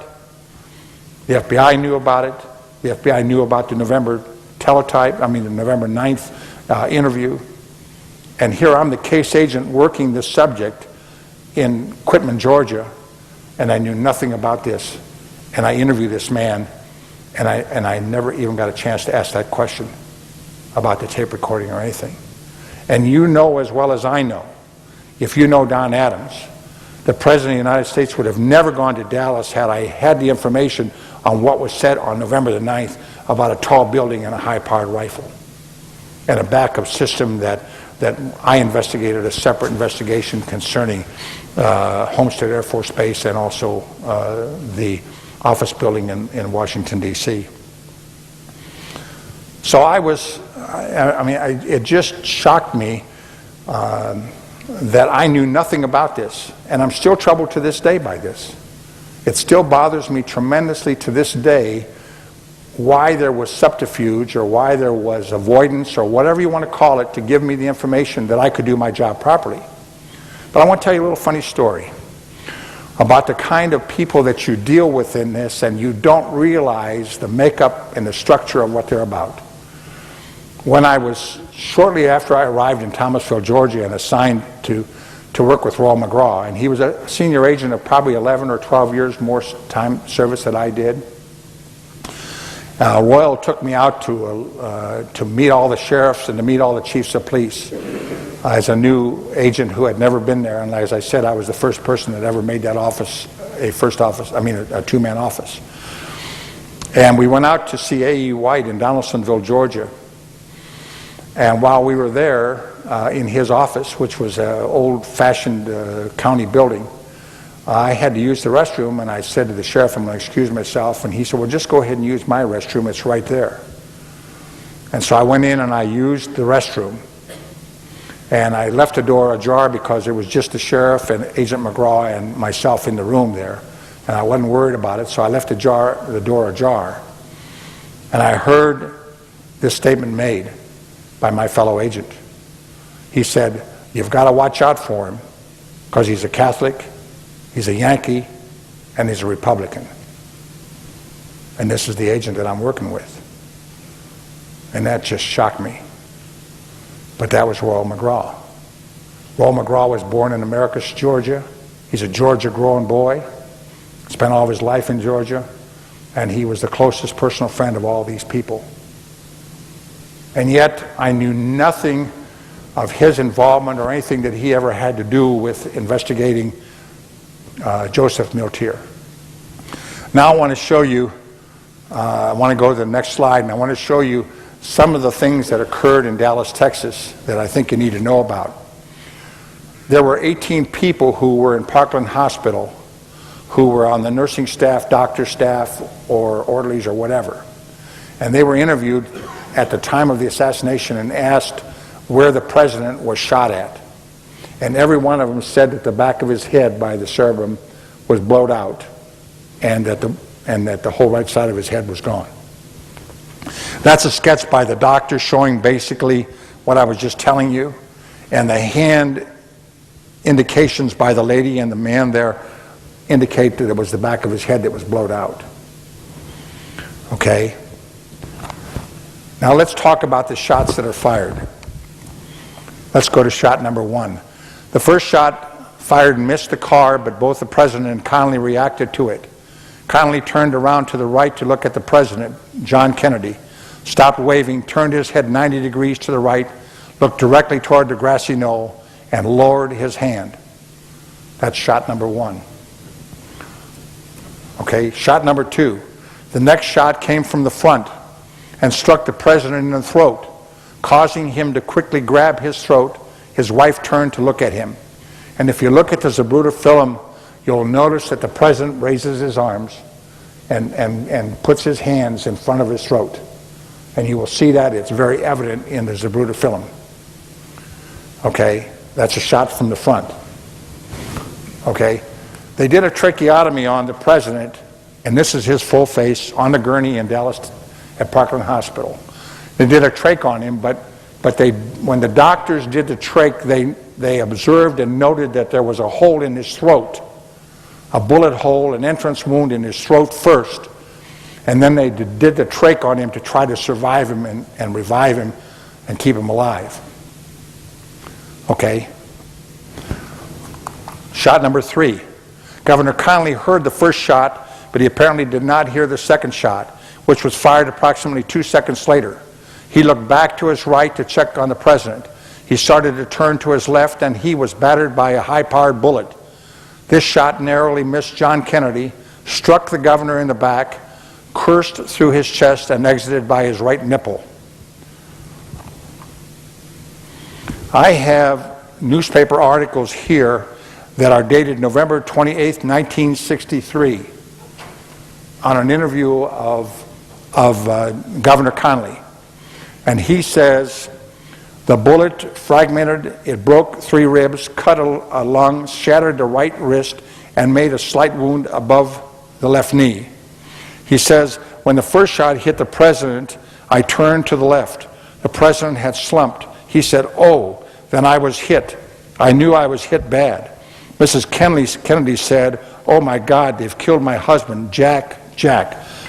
the FBI knew about it, the FBI knew about the November the November 9th interview. And here I'm the case agent working this subject in Quitman, Georgia, and I knew nothing about this. And I interviewed this man, and I never even got a chance to ask that question about the tape recording or anything. And you know as well as I know, if you know Don Adams, the President of the United States would have never gone to Dallas had I had the information on what was said on November the 9th about a tall building and a high-powered rifle and a backup system that I investigated, a separate investigation concerning Homestead Air Force Base and also the office building in Washington, D.C. So it just shocked me that I knew nothing about this, and I'm still troubled to this day by this. It still bothers me tremendously to this day why there was subterfuge or why there was avoidance or whatever you want to call it to give me the information that I could do my job properly. But I want to tell you a little funny story about the kind of people that you deal with in this, and you don't realize the makeup and the structure of what they're about. When I was, shortly after I arrived in Thomasville, Georgia, and assigned to work with Royal McGraw, and he was a senior agent of probably 11 or 12 years more time service than I did. Royal took me out to meet all the sheriffs and to meet all the chiefs of police as a new agent who had never been there. And as I said, I was the first person that ever made that office a two-man office. And we went out to see A.E. White in Donaldsonville, Georgia. And while we were there in his office, which was an old-fashioned county building, I had to use the restroom, and I said to the sheriff, I'm going to excuse myself, and he said, well, just go ahead and use my restroom, it's right there. And so I went in and I used the restroom, and I left the door ajar because it was just the sheriff and Agent McGraw and myself in the room there, and I wasn't worried about it, so I left the door ajar. And I heard this statement made by my fellow agent. He said, you've got to watch out for him because he's a Catholic, he's a Yankee, and he's a Republican. And this is the agent that I'm working with. And that just shocked me. But that was Royal McGraw. Royal McGraw was born in Americus, Georgia. He's a Georgia-growing boy. Spent all of his life in Georgia. And he was the closest personal friend of all these people. And yet, I knew nothing of his involvement or anything that he ever had to do with investigating Joseph Miltier. Now I want to show you, I want to go to the next slide, and I want to show you some of the things that occurred in Dallas, Texas that I think you need to know about. There were 18 people who were in Parkland Hospital who were on the nursing staff, doctor staff, or orderlies or whatever. And they were interviewed at the time of the assassination and asked where the president was shot at. And every one of them said that the back of his head by the cerebrum was blowed out and that the whole right side of his head was gone. That's a sketch by the doctor showing basically what I was just telling you, and the hand indications by the lady and the man there indicate that it was the back of his head that was blowed out. Okay? Now let's talk about the shots that are fired. Let's go to shot number one. The first shot fired and missed the car, but both the president and Connally reacted to it. Connally turned around to the right to look at the president, John Kennedy, stopped waving, turned his head 90 degrees to the right, looked directly toward the grassy knoll, and lowered his hand. That's shot number one. Okay, shot number two. The next shot came from the front and struck the president in the throat, causing him to quickly grab his throat. His wife turned to look at him. And if you look at the Zapruder film, you'll notice that the president raises his arms and puts his hands in front of his throat. And you will see that. It's very evident in the Zapruder film. Okay, that's a shot from the front. Okay, they did a tracheotomy on the president, and this is his full face on the gurney in Dallas at Parkland Hospital. They did a trach on him, but But when the doctors did the trach, they observed and noted that there was a hole in his throat, a bullet hole, an entrance wound in his throat first. And then they did the trach on him to try to survive him and revive him and keep him alive. Okay. Shot number 3. Governor Connally heard the first shot, but he apparently did not hear the second shot, which was fired approximately 2 seconds later. He looked back to his right to check on the president. He started to turn to his left, and he was battered by a high-powered bullet. This shot narrowly missed John Kennedy, struck the governor in the back, coursed through his chest, and exited by his right nipple. I have newspaper articles here that are dated November 28th, 1963, on an interview of Governor Connally. And he says, the bullet fragmented, it broke 3 ribs, cut a lung, shattered the right wrist, and made a slight wound above the left knee. He says, when the first shot hit the president, I turned to the left. The president had slumped. He said, oh, then I was hit. I knew I was hit bad. Mrs. Kennedy said, oh my God, they've killed my husband, Jack.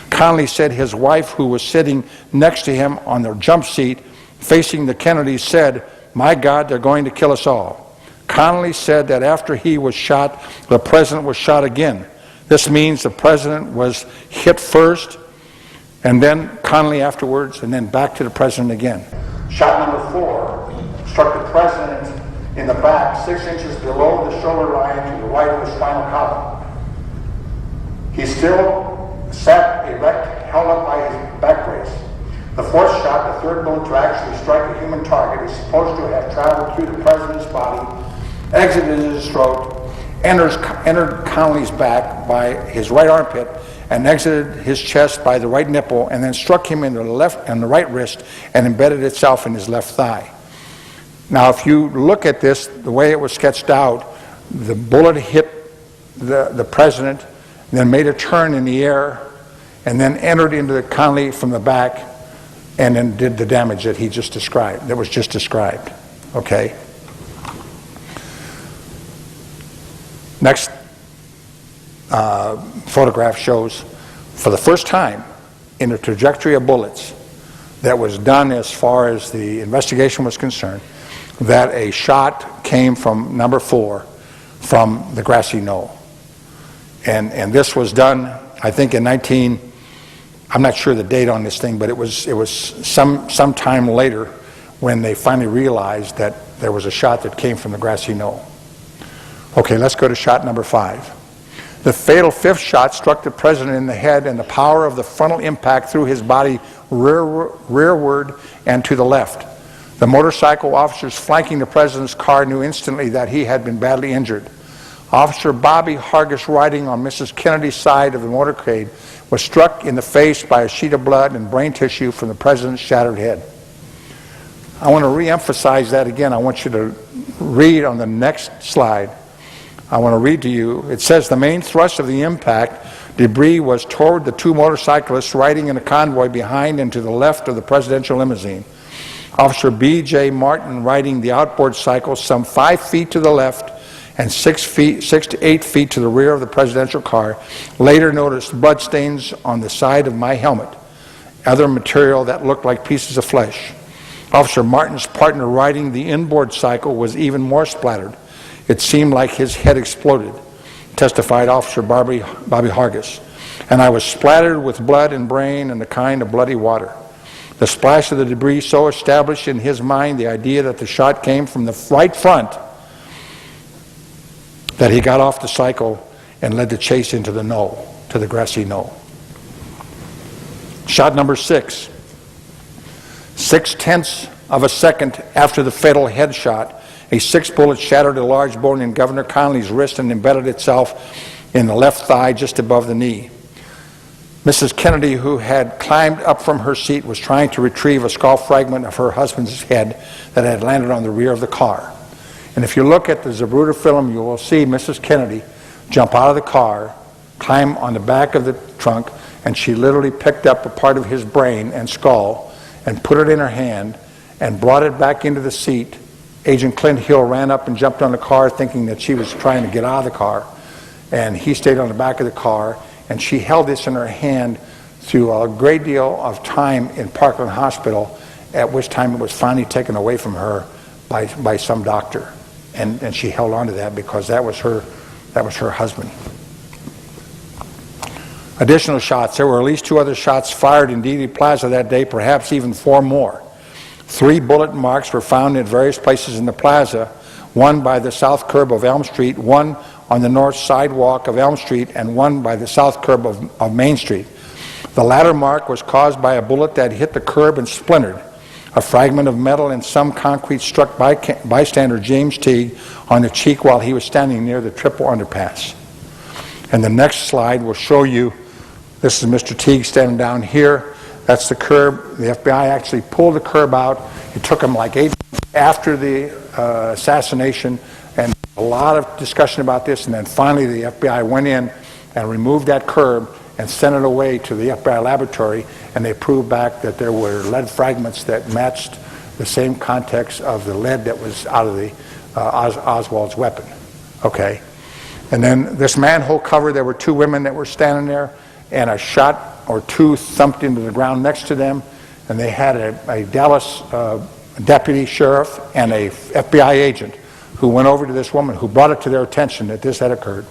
Connally said his wife, who was sitting next to him on the jump seat facing the Kennedys, said, my God, they're going to kill us all. Connally said that after he was shot, the president was shot again. This means the president was hit first, and then Connally afterwards, and then back to the president again. Shot number 4 struck the president in the back, 6 inches below the shoulder line to the right of the spinal column. He still sat erect, held up by his back brace. The 4th shot, the 3rd bullet to actually strike a human target, is supposed to have traveled through the president's body, exited his throat, entered Connally's back by his right armpit, and exited his chest by the right nipple, and then struck him in the left and the right wrist and embedded itself in his left thigh. Now, if you look at this, the way it was sketched out, the bullet hit the president, then made a turn in the air, and then entered into the Connally from the back, and then did the damage that he just described, that was just described. Okay? Next photograph shows, for the first time in the trajectory of bullets that was done as far as the investigation was concerned, that a shot came from number 4 from the grassy knoll. And this was done, I think, in I'm not sure the date on this thing, but it was some time later when they finally realized that there was a shot that came from the grassy knoll. Okay, let's go to shot number 5. The fatal 5th shot struck the president in the head, and the power of the frontal impact threw his body rearward and to the left. The motorcycle officers flanking the president's car knew instantly that he had been badly injured. Officer Bobby Hargis, riding on Mrs. Kennedy's side of the motorcade, was struck in the face by a sheet of blood and brain tissue from the president's shattered head. I want to re-emphasize that again. I want you to read on the next slide. I want to read to you. It says, the main thrust of the impact debris was toward the 2 motorcyclists riding in a convoy behind and to the left of the presidential limousine. Officer B.J. Martin, riding the outboard cycle some 5 feet to the left and 6 to 8 feet to the rear of the presidential car, later noticed bloodstains on the side of my helmet, other material that looked like pieces of flesh. Officer Martin's partner riding the inboard cycle was even more splattered. It seemed like his head exploded, testified Officer Bobby Hargis. And I was splattered with blood and brain and a kind of bloody water. The splash of the debris so established in his mind the idea that the shot came from the right front that he got off the cycle and led the chase into the knoll, to the grassy knoll. Shot number 6. 0.6 of a second after the fatal headshot, a 6 bullet shattered a large bone in Governor Connally's wrist and embedded itself in the left thigh just above the knee. Mrs. Kennedy, who had climbed up from her seat, was trying to retrieve a skull fragment of her husband's head that had landed on the rear of the car. And if you look at the Zapruder film, you will see Mrs. Kennedy jump out of the car, climb on the back of the trunk, and she literally picked up a part of his brain and skull and put it in her hand and brought it back into the seat. Agent Clint Hill ran up and jumped on the car thinking that she was trying to get out of the car, and he stayed on the back of the car, and she held this in her hand through a great deal of time in Parkland Hospital, at which time it was finally taken away from her by some doctor, and she held on to that because that was her husband. Additional shots. There were at least 2 other shots fired in Dealey Plaza that day, perhaps even 4 more. 3 bullet marks were found in various places in the plaza, one by the south curb of Elm Street, one on the north sidewalk of Elm Street, and one by the south curb of Main Street. The latter mark was caused by a bullet that hit the curb and splintered. A fragment of metal and some concrete struck bystander James Teague on the cheek while he was standing near the triple underpass. And the next slide will show you, this is Mr. Teague standing down here. That's the curb. The FBI actually pulled the curb out. It took them like 8 months after the assassination, and a lot of discussion about this, and then finally the FBI went in and removed that curb and sent it away to the FBI laboratory, and they proved back that there were lead fragments that matched the same context of the lead that was out of the Oswald's weapon. Okay. And then this manhole cover, there were 2 women that were standing there, and a shot or 2 thumped into the ground next to them, and they had a Dallas deputy sheriff and a FBI agent who went over to this woman, who brought it to their attention that this had occurred.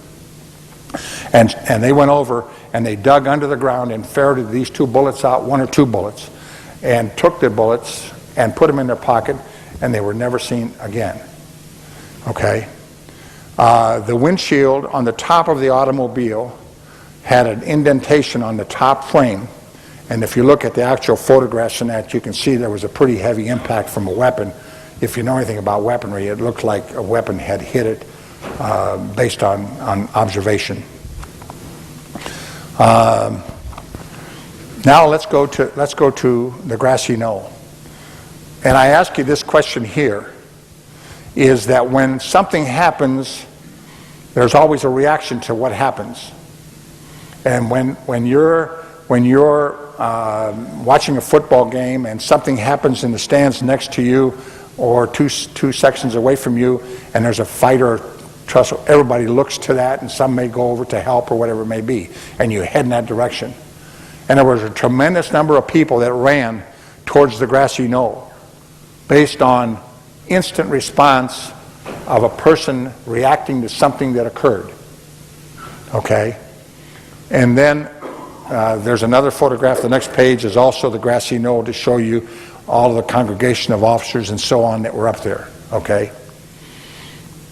And they went over and they dug under the ground and ferreted these 2 bullets out, 1 or 2 bullets, and took the bullets and put them in their pocket, and they were never seen again. Okay? The windshield on the top of the automobile had an indentation on the top frame, and if you look at the actual photographs in that, you can see there was a pretty heavy impact from a weapon. If you know anything about weaponry, it looked like a weapon had hit it based on observation. Now let's go to the grassy knoll. And I ask you this question here, is that when something happens, there's always a reaction to what happens. And when you're watching a football game and something happens in the stands next to you or two sections away from you, and there's a fight or tussle, everybody looks to that, and some may go over to help or whatever it may be, and you head in that direction. And there was a tremendous number of people that ran towards the grassy knoll based on instant response of a person reacting to something that occurred. Okay? And then there's another photograph. The next page is also the grassy knoll to show you all of the congregation of officers and so on that were up there. Okay?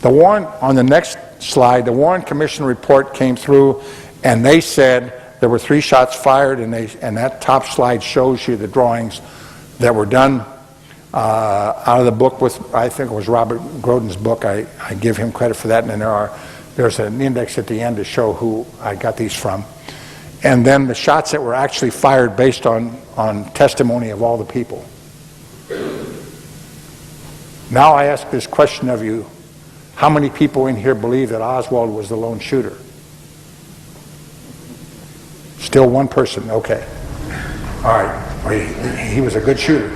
The Warren, on the next slide, the Warren Commission report came through, and they said there were 3 shots fired, and that top slide shows you the drawings that were done out of the book with, I think it was Robert Grodin's book. I give him credit for that, and then there's an index at the end to show who I got these from. And then the shots that were actually fired based on testimony of all the people. Now I ask this question of you: how many people in here believe that Oswald was the lone shooter? Still one person, okay. All right, well, he was a good shooter.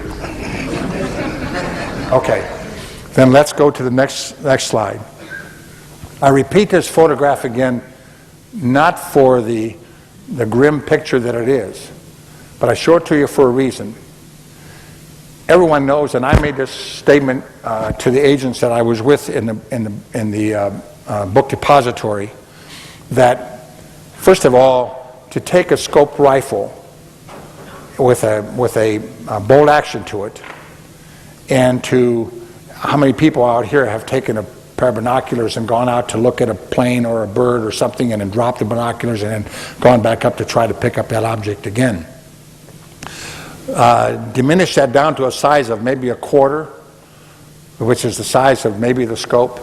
Okay, then let's go to the next slide. I repeat this photograph again, not for the grim picture that it is, but I show it to you for a reason. Everyone knows, and I made this statement to the agents that I was with in the book depository, that first of all, to take a scoped rifle with a bolt action to it, and how many people out here have taken a pair of binoculars and gone out to look at a plane or a bird or something and then dropped the binoculars and then gone back up to try to pick up that object again? Diminish that down to a size of maybe a quarter, which is the size of maybe the scope,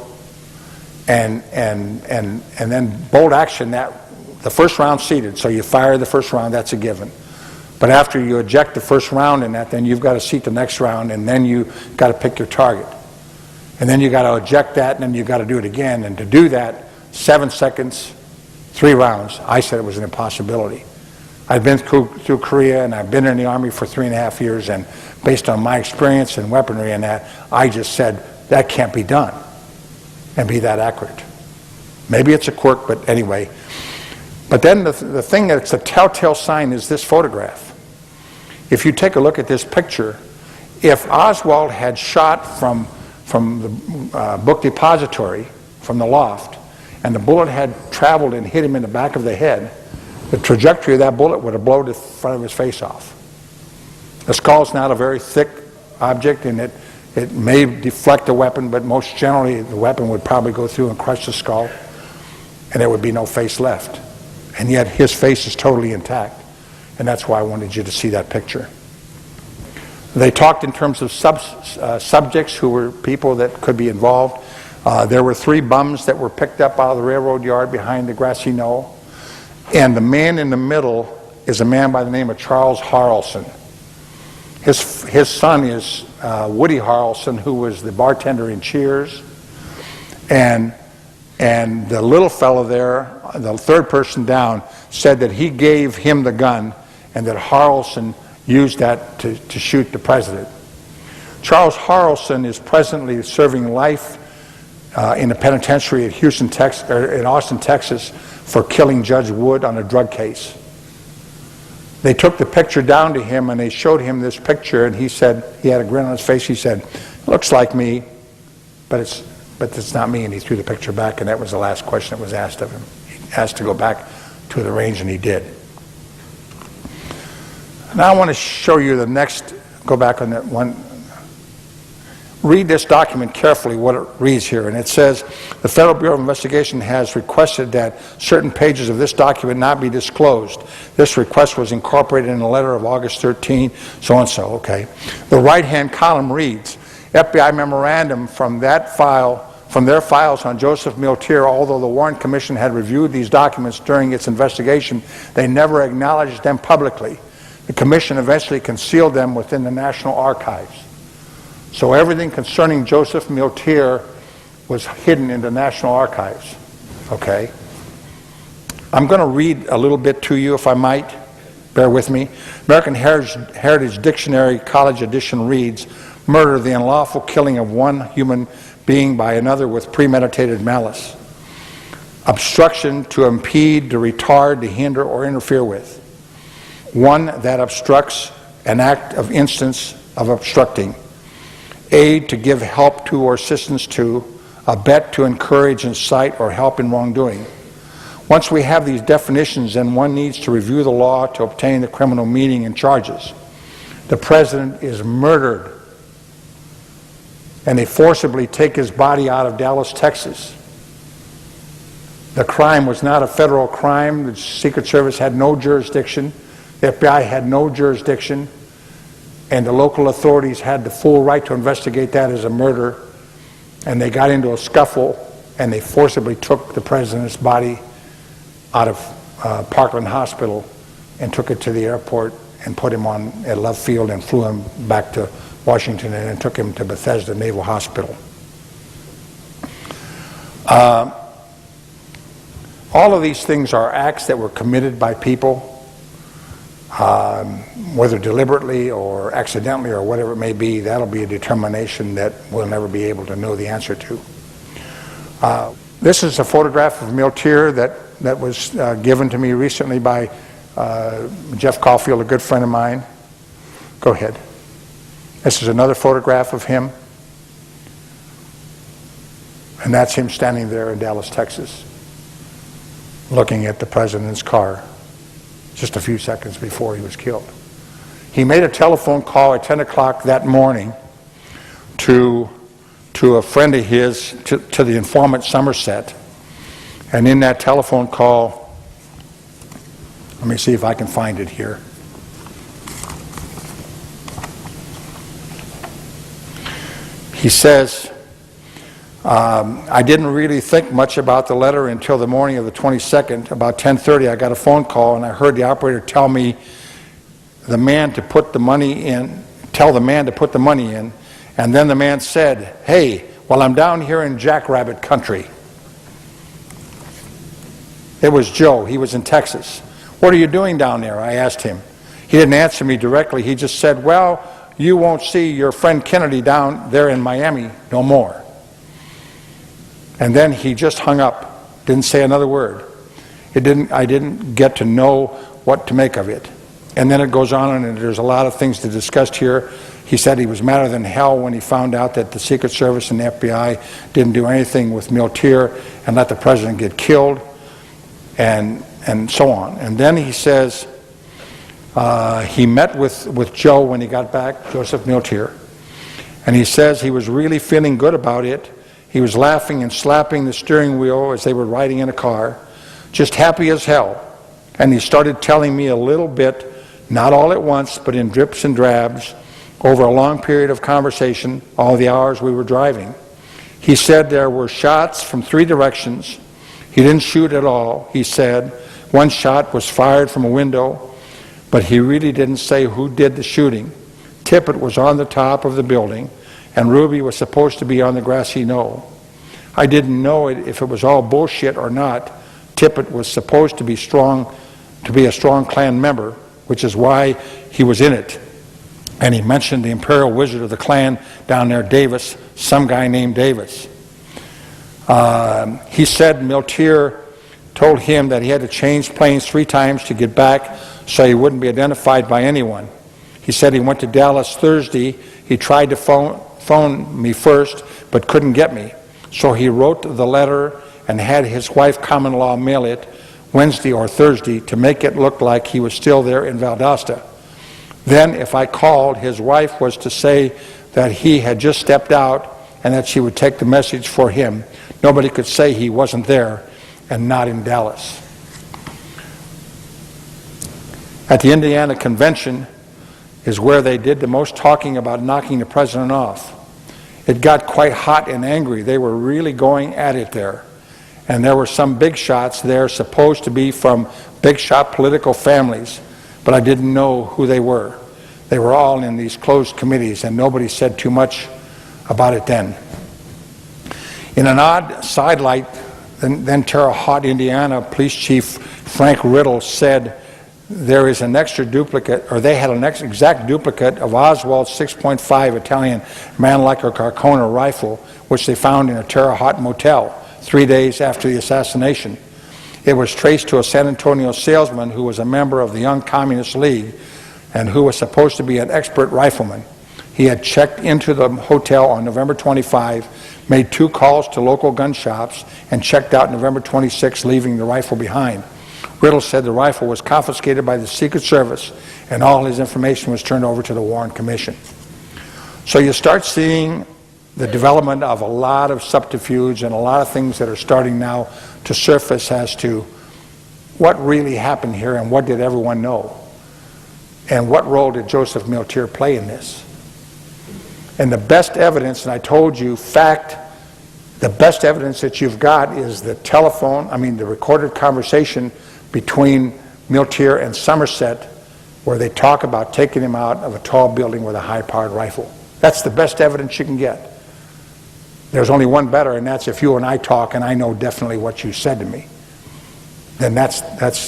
and then bolt action that the first round seated. So you fire the first round, that's a given. But after you eject the first round in that, then you've got to seat the next round, and then you got to pick your target. And then you got to eject that, and then you got to do it again. And to do that, 7 seconds, 3 rounds, I said it was an impossibility. I've been through Korea, and I've been in the Army for 3.5 years, and based on my experience in weaponry and that, I just said, that can't be done and be that accurate. Maybe it's a quirk, but anyway. But then the thing that's a telltale sign is this photograph. If you take a look at this picture, if Oswald had shot from the book depository, from the loft, and the bullet had traveled and hit him in the back of the head, the trajectory of that bullet would have blown the front of his face off. The skull's not a very thick object, and it may deflect the weapon, but most generally the weapon would probably go through and crush the skull, and there would be no face left. And yet his face is totally intact, and that's why I wanted you to see that picture. They talked in terms of subjects who were people that could be involved. There were 3 bums that were picked up out of the railroad yard behind the grassy knoll. And the man in the middle is a man by the name of Charles Harrelson. His son is Woody Harrelson, who was the bartender in Cheers. And the little fellow there, the 3rd person down, said that he gave him the gun and that Harrelson used that to shoot the president. Charles Harrelson is presently serving life in a penitentiary at in Austin, Texas, for killing Judge Wood on a drug case. They took the picture down to him and they showed him this picture, and he said, he had a grin on his face, he said, looks like me, but it's not me, and he threw the picture back, and that was the last question that was asked of him. He asked to go back to the range, and he did. Now I want to show you the next, go back on that one. Read this document carefully, what it reads here, and it says, the Federal Bureau of Investigation has requested that certain pages of this document not be disclosed. This request was incorporated in a letter of August 13, so-and-so, okay. The right-hand column reads, FBI memorandum from their files on Joseph Miltier. Although the Warren Commission had reviewed these documents during its investigation, they never acknowledged them publicly. The Commission eventually concealed them within the National Archives. So everything concerning Joseph Miltier was hidden in the National Archives, okay? I'm going to read a little bit to you, if I might. Bear with me. American Heritage Dictionary College Edition reads, murder, the unlawful killing of one human being by another with premeditated malice. Obstruction, to impede, to retard, to hinder, or interfere with. One that obstructs, an act of instance of obstructing. Aid, to give help to or assistance to. Abet, to encourage, incite, or help in wrongdoing. Once we have these definitions, then one needs to review the law to obtain the criminal meaning and charges. The president is murdered, and they forcibly take his body out of Dallas, Texas. The crime was not a federal crime. The Secret Service had no jurisdiction. The FBI had no jurisdiction. And the local authorities had the full right to investigate that as a murder. And they got into a scuffle, and they forcibly took the president's body out of Parkland Hospital and took it to the airport and put him at Love Field and flew him back to Washington and then took him to Bethesda Naval Hospital. All of these things are acts that were committed by people, whether deliberately or accidentally or whatever it may be. That'll be a determination that we'll never be able to know the answer to. This is a photograph of Miltier that was given to me recently by Jeff Caulfield, a good friend of mine. Go ahead. This is another photograph of him. And that's him standing there in Dallas, Texas, looking at the president's car just a few seconds before he was killed. He made a telephone call at 10 o'clock that morning to a friend of his, to the informant Somerset. And in that telephone call, let me see if I can find it here. He says, I didn't really think much about the letter until the morning of the 22nd. About 10:30, I got a phone call, and I heard the operator tell me tell the man to put the money in, and then the man said, hey, well, I'm down here in Jackrabbit country. It was Joe. He was in Texas. "What are you doing down there?" I asked him. He didn't answer me directly. He just said, "Well, you won't see your friend Kennedy down there in Miami no more." And then he just hung up, didn't say another word. I didn't get to know what to make of it. And then it goes on, and there's a lot of things to discuss here. He said he was madder than hell when he found out that the Secret Service and the FBI didn't do anything with Miltier and let the president get killed, and so on. And then he says he met with Joe when he got back, Joseph Miltier, and he says he was really feeling good about it. He was laughing and slapping the steering wheel as they were riding in a car, just happy as hell. And he started telling me a little bit, not all at once, but in drips and drabs, over a long period of conversation, all the hours we were driving. He said there were shots from 3 directions. He didn't shoot at all, he said. One shot was fired from a window, but he really didn't say who did the shooting. Tippit was on the top of the building, and Ruby was supposed to be on the grassy knoll. I didn't know if it was all bullshit or not. Tippit was supposed to be a strong Klan member, which is why he was in it. And he mentioned the imperial wizard of the Klan down there, Davis, some guy named Davis. He said Miltier told him that he had to change planes 3 times to get back so he wouldn't be identified by anyone. He said he went to Dallas Thursday. He tried to phone me first, but couldn't get me. So he wrote the letter and had his wife common-law mail it Wednesday or Thursday to make it look like he was still there in Valdosta. Then, if I called, his wife was to say that he had just stepped out and that she would take the message for him. Nobody could say he wasn't there and not in Dallas. At the Indiana convention is where they did the most talking about knocking the president off. It got quite hot and angry. They were really going at it there. And there were some big shots there supposed to be from big shot political families, but I didn't know who they were. They were all in these closed committees, and nobody said too much about it then. In an odd sidelight, then Terre Haute, Indiana Police Chief Frank Riddle said there is an extra duplicate, or they had an exact duplicate of Oswald's 6.5 Italian Mannlicher Carcona rifle, which they found in a Terre Haute motel 3 days after the assassination. It was traced to a San Antonio salesman who was a member of the Young Communist League and who was supposed to be an expert rifleman. He had checked into the hotel on November 25, made 2 calls to local gun shops, and checked out November 26, leaving the rifle behind. Riddle said the rifle was confiscated by the Secret Service and all his information was turned over to the Warren Commission. So you start seeing the development of a lot of subterfuge and a lot of things that are starting now to surface as to what really happened here and what did everyone know and what role did Joseph Miltier play in this. And the best evidence, and I told you, the best evidence that you've got is the the recorded conversation between Miltier and Somerset, where they talk about taking him out of a tall building with a high-powered rifle. That's the best evidence you can get. There's only one better, and that's if you and I talk and I know definitely what you said to me. Then that's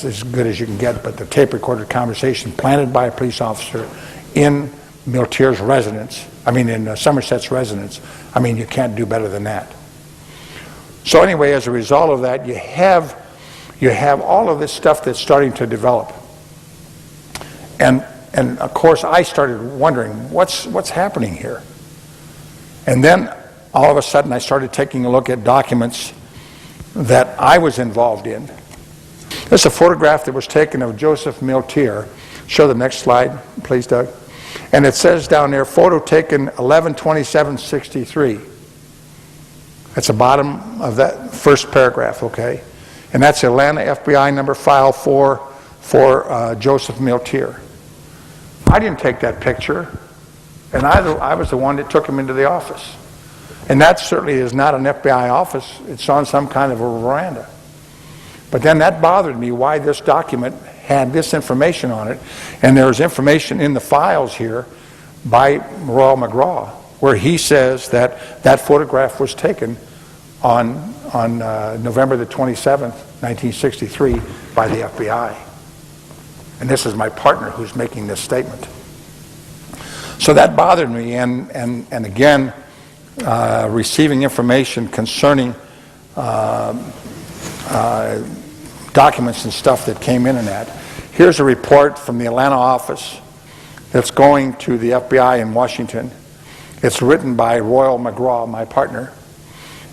as good as you can get. But the tape-recorded conversation planted by a police officer in Miltier's residence, in Somerset's residence, you can't do better than that. So anyway, as a result of that, you have all of this stuff that's starting to develop. And of course, I started wondering, what's happening here? And then, all of a sudden, I started taking a look at documents that I was involved in. This is a photograph that was taken of Joseph Miltier. Show the next slide, please, Doug. And it says down there, photo taken 11/27/63. That's the bottom of that first paragraph, okay? And that's Atlanta FBI number file for Joseph Miltier. I didn't take that picture, and I was the one that took him into the office. And that certainly is not an FBI office. It's on some kind of a veranda. But then that bothered me, why this document had this information on it. And there's information in the files here by Royal McGraw, where he says that photograph was taken on November the 27th, 1963 by the FBI. And this is my partner who's making this statement. So that bothered me, and again, receiving information concerning documents and stuff that came in and that. Here's a report from the Atlanta office that's going to the FBI in Washington. It's written by Royal McGraw, my partner,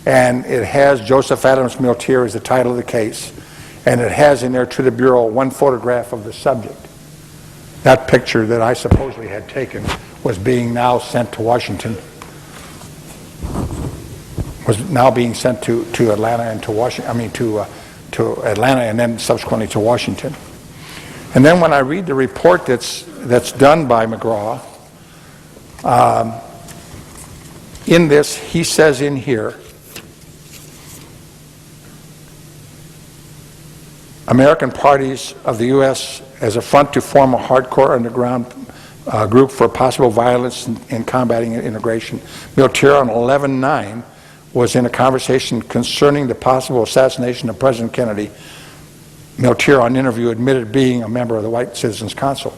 and it has Joseph Adams Miltier as the title of the case, and it has in there, to the Bureau, one photograph of the subject. That picture that I supposedly had taken was being now sent to Washington, was now being sent to Atlanta and to Washington, to Atlanta and then subsequently to Washington. And then when I read the report that's done by McGraw, in this, he says in here, American parties of the U.S. as a front to form a hardcore underground group for possible violence in combating integration. Miltier on 11/9 was in a conversation concerning the possible assassination of President Kennedy. Miltier on interview admitted being a member of the White Citizens Council.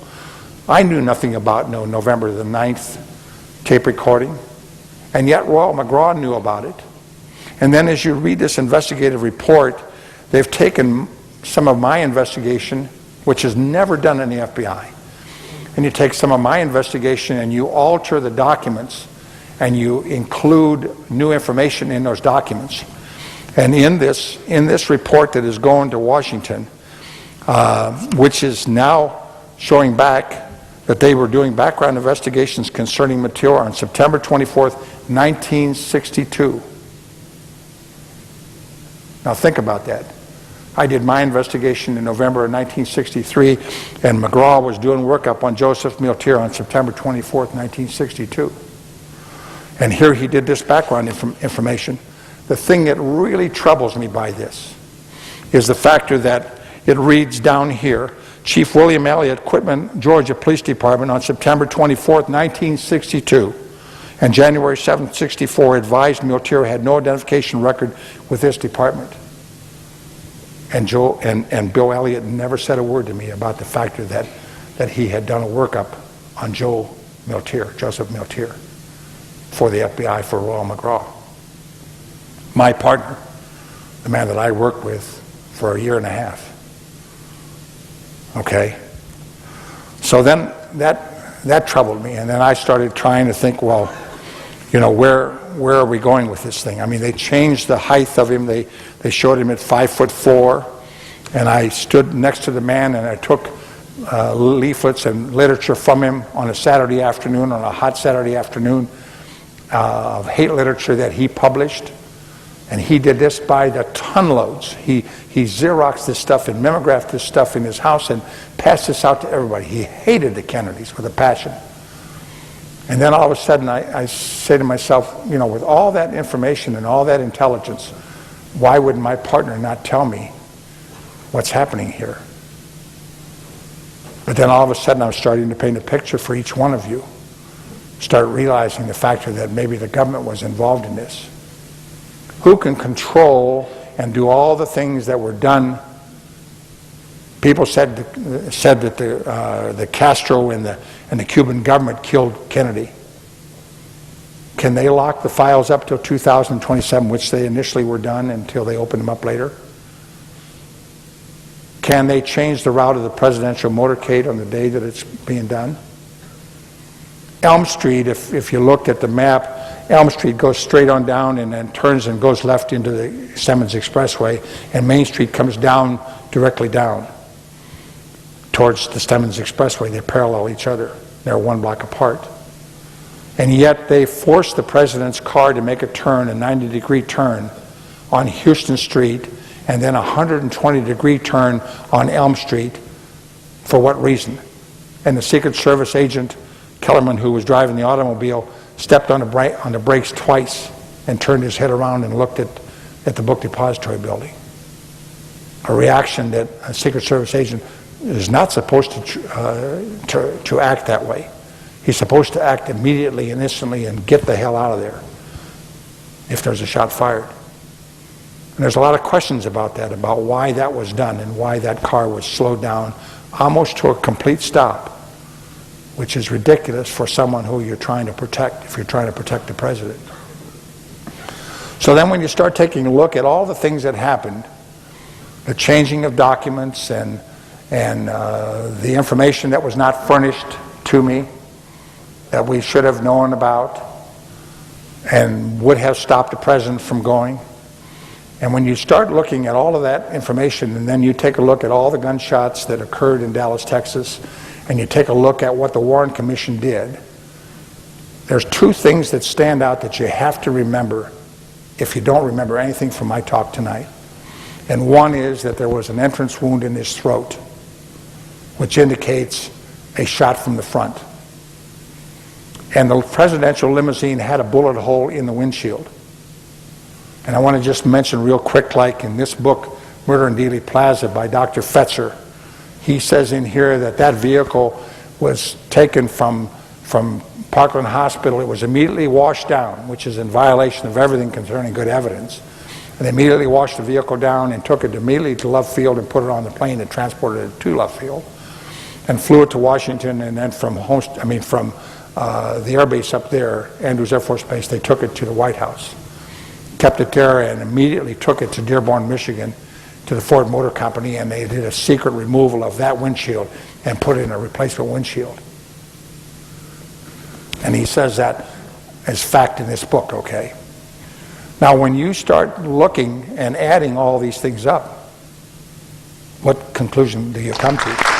I knew nothing about November the 9th tape recording, and yet Royal McGraw knew about it. And then as you read this investigative report, they've taken some of my investigation, which is never done in the FBI, and you take some of my investigation and you alter the documents and you include new information in those documents. And in this report that is going to Washington, which is now showing back that they were doing background investigations concerning Miltier on September 24th, 1962. Now think about that. I did my investigation in November of 1963, and McGraw was doing workup on Joseph Miltier on September 24th, 1962. And here he did this background information. The thing that really troubles me by this is the factor that it reads down here, Chief William Elliott, Quitman, Georgia Police Department on September 24th, 1962, and January 7th, 64, advised Miltier had no identification record with this department. And Bill Elliott never said a word to me about the factor that he had done a workup on Joseph Miltier, for the FBI for Royal McGraw. My partner, the man that I worked with for a year and a half. Okay? So then that troubled me, and then I started trying to think, well, where are we going with this thing? I mean, they changed the height of him. They showed him at 5'4", and I stood next to the man and I took leaflets and literature from him on a Saturday afternoon, on a hot Saturday afternoon, of hate literature that he published. And he did this by the ton loads. He Xeroxed this stuff and mimeographed this stuff in his house and passed this out to everybody. He hated the Kennedys with a passion. And then all of a sudden I say to myself, with all that information and all that intelligence, why would my partner not tell me what's happening here? But then all of a sudden I'm starting to paint a picture for each one of you. Start realizing the factor that maybe the government was involved in this. Who can control and do all the things that were done? People said that the Castro and the Cuban government killed Kennedy. Can they lock the files up till 2027, which they initially were done, until they opened them up later? Can they change the route of the presidential motorcade on the day that it's being done? Elm Street, if you looked at the map, Elm Street goes straight on down and then turns and goes left into the Stemmons Expressway, and Main Street comes down, directly down towards the Stemmons Expressway. They parallel each other. They're 1 block apart. And yet they forced the president's car to make a turn, a 90-degree turn on Houston Street, and then a 120-degree turn on Elm Street. For what reason? And the Secret Service agent, Kellerman, who was driving the automobile, stepped on the brakes twice and turned his head around and looked at the book depository building. A reaction that a Secret Service agent is not supposed to act that way. He's supposed to act immediately and instantly and get the hell out of there if there's a shot fired. And there's a lot of questions about that, about why that was done and why that car was slowed down, almost to a complete stop, which is ridiculous for someone who you're trying to protect, if you're trying to protect the president. So then when you start taking a look at all the things that happened, the changing of documents and the information that was not furnished to me that we should have known about and would have stopped the president from going. And when you start looking at all of that information, and then you take a look at all the gunshots that occurred in Dallas, Texas, and you take a look at what the Warren Commission did, there's two things that stand out that you have to remember if you don't remember anything from my talk tonight. And one is that there was an entrance wound in his throat, which indicates a shot from the front. And the presidential limousine had a bullet hole in the windshield. And I want to just mention real quick, like in this book, Murder in Dealey Plaza by Dr. Fetzer, he says in here that that vehicle was taken from Parkland Hospital. It was immediately washed down, which is in violation of everything concerning good evidence. And they immediately washed the vehicle down and took it immediately to Love Field and put it on the plane and transported it to Love Field and flew it to Washington, and then from the air base up there, Andrews Air Force Base, they took it to the White House, kept it there, and immediately took it to Dearborn, Michigan, to the Ford Motor Company, and they did a secret removal of that windshield and put in a replacement windshield. And he says that as fact in this book, okay? Now, when you start looking and adding all these things up, what conclusion do you come to?